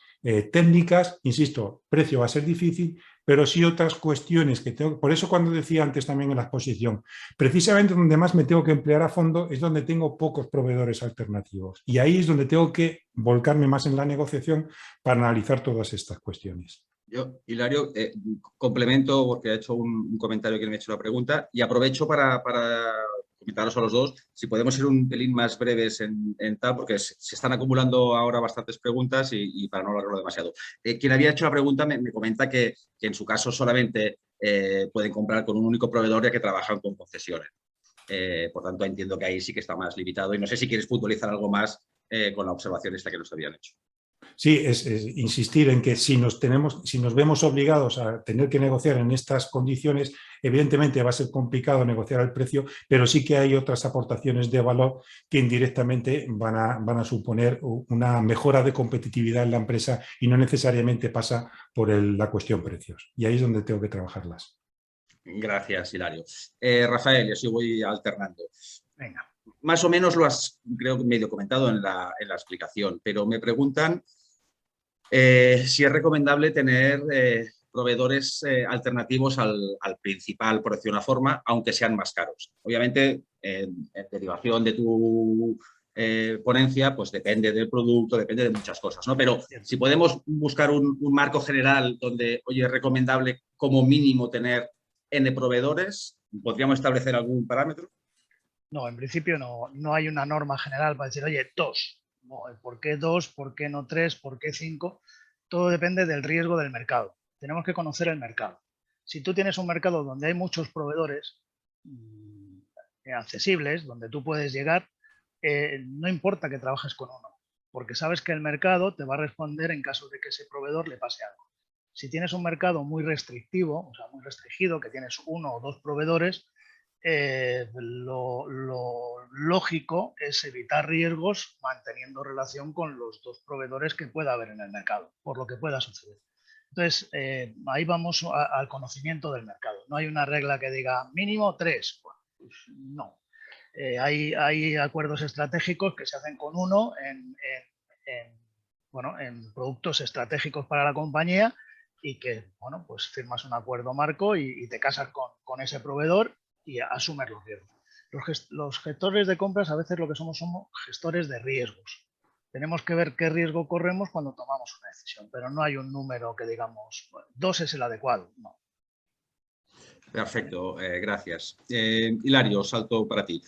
técnicas. Insisto, precio va a ser difícil, pero sí otras cuestiones que tengo. Por eso cuando decía antes también en la exposición, precisamente donde más me tengo que emplear a fondo es donde tengo pocos proveedores alternativos. Y ahí es donde tengo que volcarme más en la negociación para analizar todas estas cuestiones. Yo, Hilario, complemento porque ha hecho un comentario que me ha hecho la pregunta y aprovecho para comentaros a los dos si podemos ser un pelín más breves en tal, porque se están acumulando ahora bastantes preguntas y para no alargarlo demasiado. Quien había hecho la pregunta me comenta que en su caso solamente pueden comprar con un único proveedor ya que trabajan con concesiones. Por tanto, entiendo que ahí sí que está más limitado y no sé si quieres puntualizar algo más con la observación esta que nos habían hecho. Sí, es insistir en que si nos vemos obligados a tener que negociar en estas condiciones, evidentemente va a ser complicado negociar el precio, pero sí que hay otras aportaciones de valor que indirectamente van a suponer una mejora de competitividad en la empresa y no necesariamente pasa por la cuestión precios. Y ahí es donde tengo que trabajarlas. Gracias, Hilario. Rafael, y así voy alternando. Venga. Más o menos lo has, creo que medio comentado en la explicación, pero me preguntan si es recomendable tener proveedores alternativos al principal, por decir una forma, aunque sean más caros. Obviamente, en derivación de tu ponencia, pues depende del producto, depende de muchas cosas, ¿no? Pero si podemos buscar un marco general donde, oye, es recomendable como mínimo tener N proveedores, ¿podríamos establecer algún parámetro? No, en principio no hay una norma general para decir, oye, 2. No, ¿por qué 2? ¿Por qué no 3? ¿Por qué 5? Todo depende del riesgo del mercado. Tenemos que conocer el mercado. Si tú tienes un mercado donde hay muchos proveedores accesibles, donde tú puedes llegar, no importa que trabajes con uno, porque sabes que el mercado te va a responder en caso de que ese proveedor le pase algo. Si tienes un mercado muy restrictivo, o sea, muy restringido, que tienes 1 o 2 proveedores, lo lógico es evitar riesgos manteniendo relación con los 2 proveedores que pueda haber en el mercado, por lo que pueda suceder. Entonces, ahí vamos al conocimiento del mercado. No hay una regla que diga mínimo 3. Bueno, pues no. Hay acuerdos estratégicos que se hacen con uno en productos estratégicos para la compañía y que, bueno, pues firmas un acuerdo marco y te casas con ese proveedor y asumes los riesgos. Los gestores de compras a veces lo que somos gestores de riesgos. Tenemos que ver qué riesgo corremos cuando tomamos una decisión, pero no hay un número que digamos, 2 es el adecuado, no. Perfecto, gracias. Hilario, salto para ti.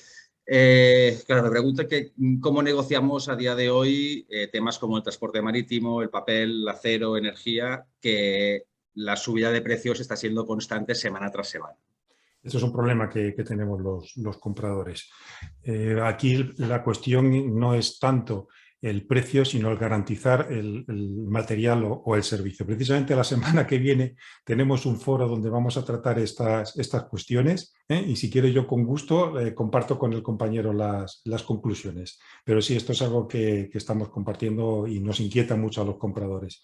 Claro, me pregunta que cómo negociamos a día de hoy temas como el transporte marítimo, el papel, el acero, energía, que la subida de precios está siendo constante semana tras semana. Esto es un problema que tenemos los compradores. Aquí la cuestión no es tanto el precio, sino el garantizar el material o el servicio. Precisamente la semana que viene tenemos un foro donde vamos a tratar estas cuestiones y si quiere yo con gusto comparto con el compañero las conclusiones. Pero sí, esto es algo que estamos compartiendo y nos inquieta mucho a los compradores.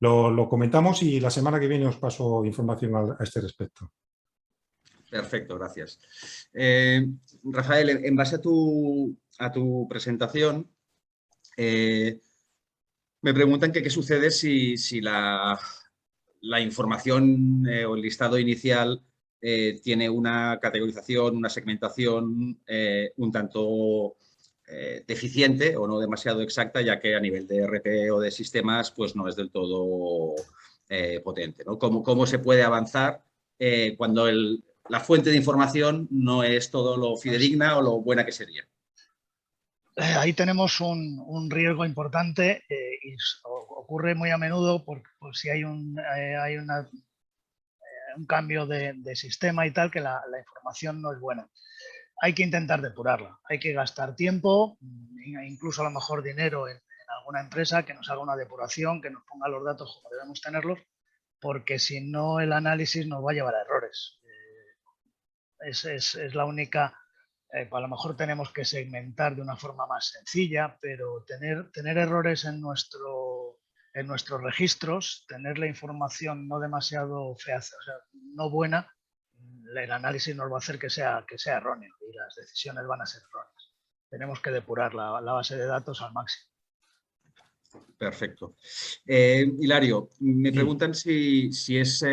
Lo comentamos y la semana que viene os paso información a este respecto. Perfecto, gracias. Rafael, en base a tu presentación, me preguntan que qué sucede si la información o el listado inicial tiene una categorización, una segmentación un tanto deficiente o no demasiado exacta, ya que a nivel de RP o de sistemas pues no es del todo potente, ¿no? ¿Cómo se puede avanzar cuando la fuente de información no es todo lo fidedigna o lo buena que sería? Ahí tenemos un riesgo importante y ocurre muy a menudo por si hay un cambio de sistema y tal, que la información no es buena. Hay que intentar depurarla, hay que gastar tiempo, incluso a lo mejor dinero en alguna empresa que nos haga una depuración, que nos ponga los datos como debemos tenerlos, porque si no el análisis nos va a llevar a errores. Es la única... a lo mejor tenemos que segmentar de una forma más sencilla, pero tener errores en nuestros registros, tener la información no demasiado fea, o sea, no buena, el análisis nos va a hacer que sea erróneo y las decisiones van a ser erróneas. Tenemos que depurar la base de datos al máximo. Perfecto. Hilario, me preguntan si es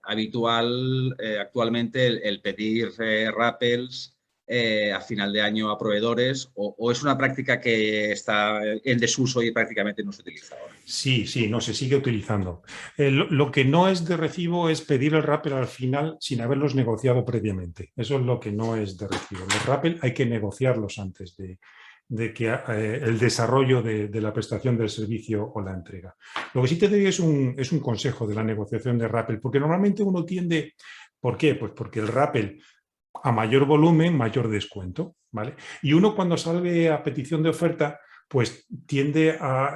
habitual actualmente el pedir rappels a final de año a proveedores o es una práctica que está en desuso y prácticamente no se utiliza ahora? Sí, sí, no, se sigue utilizando. Lo que no es de recibo es pedir el rappel al final sin haberlos negociado previamente. Eso es lo que no es de recibo. Los rappel hay que negociarlos antes de que el desarrollo de la prestación del servicio o la entrega. Lo que sí te doy es un consejo de la negociación de rappel, porque normalmente uno tiende... ¿Por qué? Pues porque el rappel, a mayor volumen, mayor descuento, ¿vale? Y uno cuando sale a petición de oferta, pues tiende a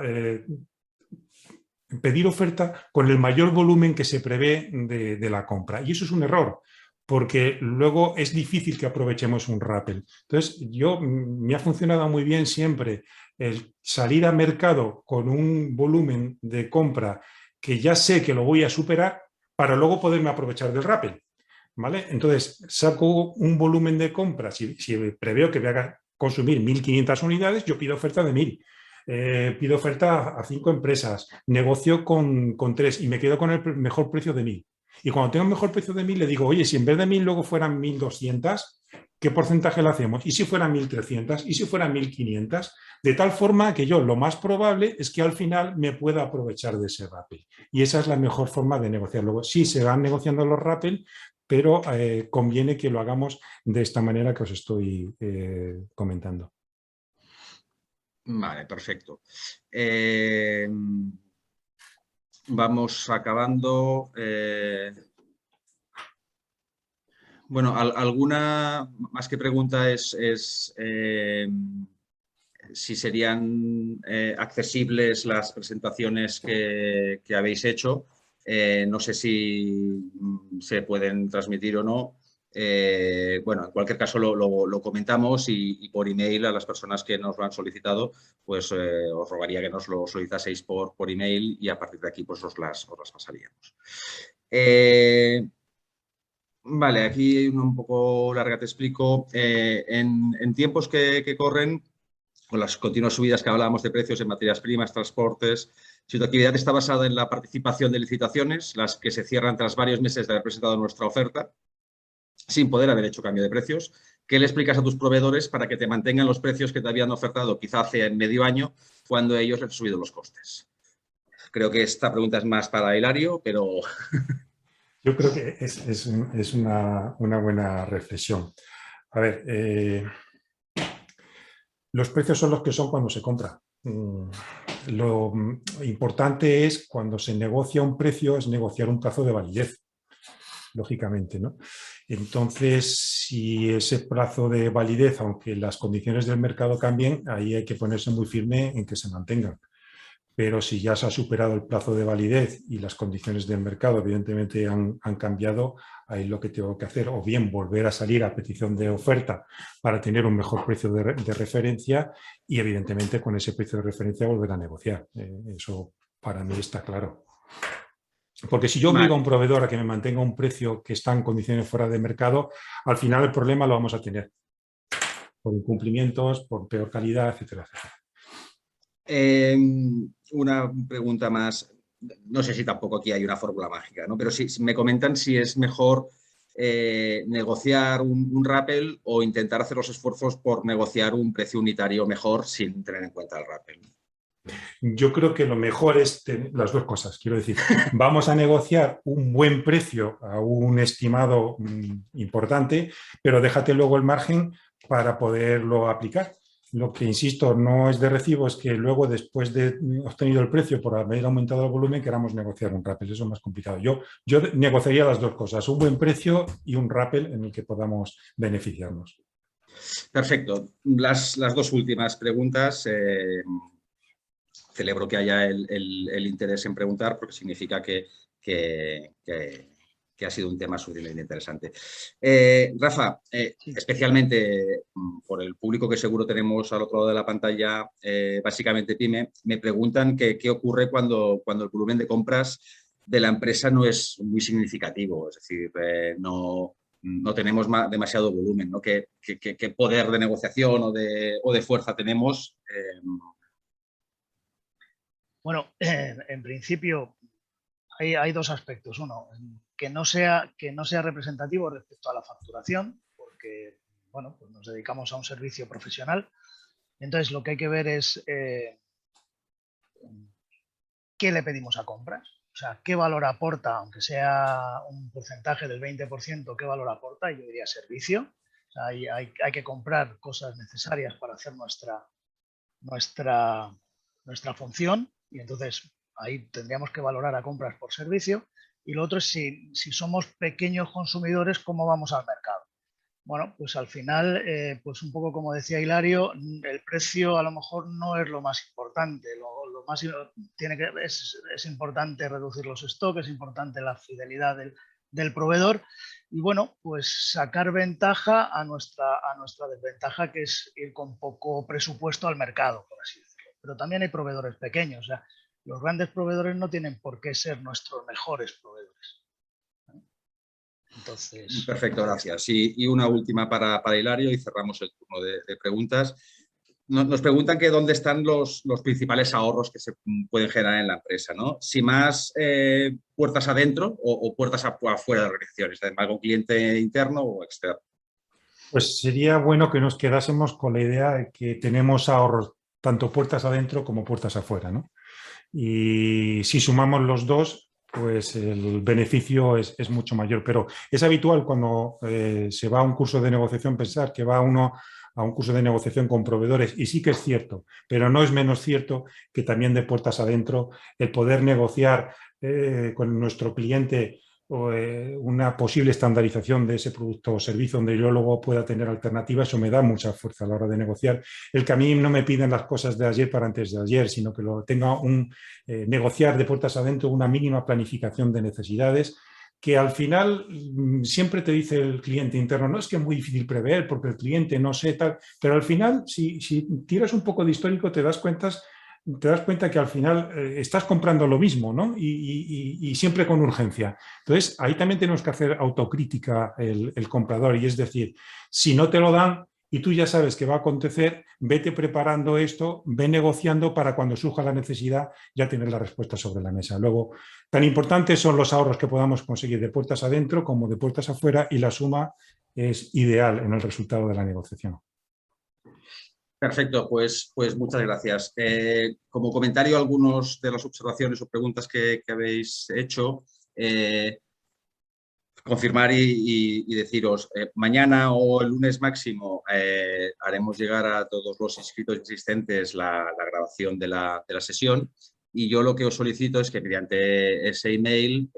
pedir oferta con el mayor volumen que se prevé de la compra. Y eso es un error, porque luego es difícil que aprovechemos un rappel. Entonces, me ha funcionado muy bien siempre el salir a mercado con un volumen de compra que ya sé que lo voy a superar para luego poderme aprovechar del rappel, ¿vale? Entonces, saco un volumen de compra, si preveo que voy a consumir 1.500 unidades, yo pido oferta de 1.000. Pido oferta a 5 empresas, negocio con 3 y me quedo con el mejor precio de 1.000. Y cuando tengo el mejor precio de 1.000 le digo, oye, si en vez de 1.000 luego fueran 1.200, ¿qué porcentaje le hacemos? ¿Y si fueran 1.300? ¿Y si fueran 1.500? De tal forma que yo lo más probable es que al final me pueda aprovechar de ese rappel. Y esa es la mejor forma de negociar. Luego sí se van negociando los rappel, pero conviene que lo hagamos de esta manera que os estoy comentando. Vale, perfecto. Vamos acabando. Bueno, alguna más que pregunta es si serían accesibles las presentaciones que habéis hecho. No sé si se pueden transmitir o no. Bueno, en cualquier caso lo comentamos y por email a las personas que nos lo han solicitado, pues os rogaría que nos lo solicitaseis por email y a partir de aquí pues os las pasaríamos. Vale, aquí un poco larga te explico. En tiempos que corren, con las continuas subidas que hablábamos de precios en materias primas, transportes, si tu actividad está basada en la participación de licitaciones, las que se cierran tras varios meses de haber presentado nuestra oferta, sin poder haber hecho cambio de precios, ¿qué le explicas a tus proveedores para que te mantengan los precios que te habían ofertado quizá hace medio año cuando ellos han subido los costes? Creo que esta pregunta es más para Hilario, pero... Yo creo que es una buena reflexión. A ver, los precios son los que son cuando se compra. Lo importante es cuando se negocia un precio, es negociar un plazo de validez, lógicamente, ¿no? Entonces, si ese plazo de validez, aunque las condiciones del mercado cambien, ahí hay que ponerse muy firme en que se mantengan. Pero si ya se ha superado el plazo de validez y las condiciones del mercado evidentemente han cambiado, ahí lo que tengo que hacer o bien volver a salir a petición de oferta para tener un mejor precio de referencia y evidentemente con ese precio de referencia volver a negociar. Eso para mí está claro. Porque si yo obligo a un proveedor a que me mantenga un precio que está en condiciones fuera de mercado, al final el problema lo vamos a tener por incumplimientos, por peor calidad, etcétera, etcétera. Una pregunta más, no sé si tampoco aquí hay una fórmula mágica, ¿no? Pero si me comentan si es mejor negociar un rappel o intentar hacer los esfuerzos por negociar un precio unitario mejor sin tener en cuenta el rappel. Yo creo que lo mejor es las dos cosas. Quiero decir, vamos a negociar un buen precio a un estimado importante, pero déjate luego el margen para poderlo aplicar. Lo que, insisto, no es de recibo es que luego, después de obtenido el precio por haber aumentado el volumen, queramos negociar un rappel. Eso es más complicado. Yo negociaría las dos cosas, un buen precio y un rappel en el que podamos beneficiarnos. Perfecto. Las dos últimas preguntas. Celebro que haya el interés en preguntar porque significa que ha sido un tema suficientemente interesante. Rafa, especialmente por el público que seguro tenemos al otro lado de la pantalla, básicamente PYME, me preguntan qué ocurre cuando el volumen de compras de la empresa no es muy significativo, es decir, no tenemos demasiado volumen, ¿no? ¿Qué poder de negociación o de fuerza tenemos? Bueno, en principio hay dos aspectos. Uno, que no sea representativo respecto a la facturación, porque bueno, pues nos dedicamos a un servicio profesional. Entonces, lo que hay que ver es qué le pedimos a compras. O sea, qué valor aporta, aunque sea un porcentaje del 20%, qué valor aporta, yo diría servicio. O sea, hay que comprar cosas necesarias para hacer nuestra función, y entonces ahí tendríamos que valorar a compras por servicio. Y lo otro es si somos pequeños consumidores, ¿cómo vamos al mercado? Bueno, pues al final, pues un poco como decía Hilario, el precio a lo mejor no es lo más importante. Lo más es importante reducir los stocks, es importante la fidelidad del proveedor y bueno, pues sacar ventaja a nuestra desventaja, que es ir con poco presupuesto al mercado, por así decirlo. Pero también hay proveedores pequeños. O sea, los grandes proveedores no tienen por qué ser nuestros mejores proveedores. Entonces, perfecto, gracias. Y una última para Hilario y cerramos el turno de preguntas. Nos preguntan que dónde están los principales ahorros que se pueden generar en la empresa, ¿no? Si más puertas adentro o puertas afuera de organizaciones, además con cliente interno o externo. Pues sería bueno que nos quedásemos con la idea de que tenemos ahorros tanto puertas adentro como puertas afuera, ¿no? Y si sumamos los dos, pues el beneficio es mucho mayor. Pero es habitual cuando se va a un curso de negociación pensar que va uno a un curso de negociación con proveedores, y sí que es cierto, pero no es menos cierto que también de puertas adentro el poder negociar con nuestro cliente una posible estandarización de ese producto o servicio donde yo luego pueda tener alternativas, eso me da mucha fuerza a la hora de negociar. El que a mí no me piden las cosas de ayer para antes de ayer, sino que lo tenga negociar de puertas adentro una mínima planificación de necesidades, que al final siempre te dice el cliente interno, no es que es muy difícil prever porque el cliente no sé tal, pero al final si tiras un poco de histórico te das cuenta que al final estás comprando lo mismo, ¿no? Y siempre con urgencia. Entonces, ahí también tenemos que hacer autocrítica el comprador, y es decir, si no te lo dan y tú ya sabes que va a acontecer, vete preparando esto, ve negociando para cuando surja la necesidad ya tener la respuesta sobre la mesa. Luego, tan importantes son los ahorros que podamos conseguir de puertas adentro como de puertas afuera, y la suma es ideal en el resultado de la negociación. Perfecto, pues muchas gracias. Como comentario, algunas de las observaciones o preguntas que habéis hecho, confirmar y deciros, mañana o el lunes máximo haremos llegar a todos los inscritos y asistentes la grabación de la sesión, y yo lo que os solicito es que mediante ese email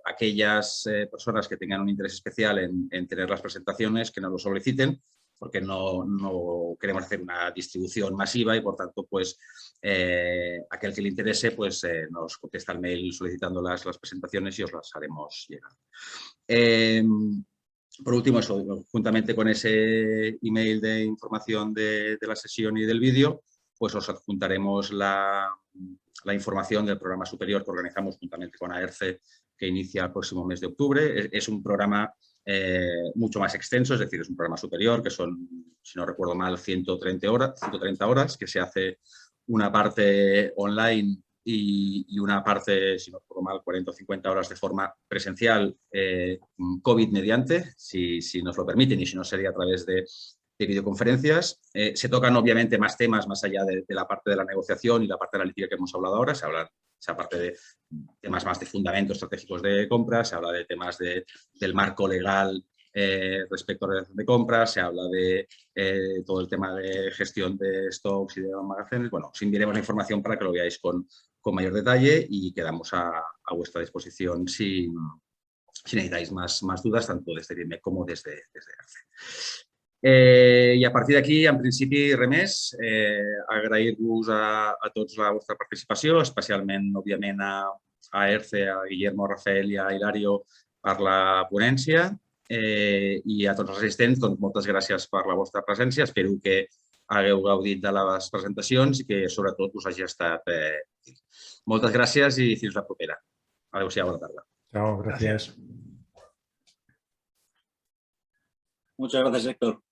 aquellas personas que tengan un interés especial en tener las presentaciones, que nos lo soliciten, porque no queremos hacer una distribución masiva y, por tanto, pues aquel que le interese pues nos contesta el mail solicitando las presentaciones y os las haremos llegar. Por último, eso, juntamente con ese email de información de la sesión y del vídeo, pues os adjuntaremos la información del programa superior que organizamos juntamente con AERCE, que inicia el próximo mes de octubre. Es un programa mucho más extenso, es decir, es un programa superior que son, si no recuerdo mal, 130 horas, que se hace una parte online y una parte, si no recuerdo mal, 40 o 50 horas de forma presencial, COVID mediante, si nos lo permiten, y si no sería a través de videoconferencias. Se tocan obviamente más temas más allá de la parte de la negociación y la parte analítica que hemos hablado ahora. Se habla esa parte de temas más de fundamentos estratégicos de compras, se habla de temas del marco legal respecto a la realización de compras, se habla de todo el tema de gestión de stocks y de almacenes. Bueno, os enviaremos la información para que lo veáis con mayor detalle, y quedamos a vuestra disposición si necesitáis más dudas, tanto desde BIMEC como desde ARCE. I a partir d'aquí, en principi, res més. Agrair-vos a tots la vostra participació, especialment, òbviament, a ERCE, a Guillermo, a Rafael i a Hilario per la ponència, i a tots els assistents, doncs, moltes gràcies per la vostra presència. Espero que hagueu gaudit de les presentacions i que, sobretot, us hagi estat útil. Moltes gràcies i fins la propera. Adéu-siau, bona tarda. Chao, gracias. Muchas gracias, Héctor.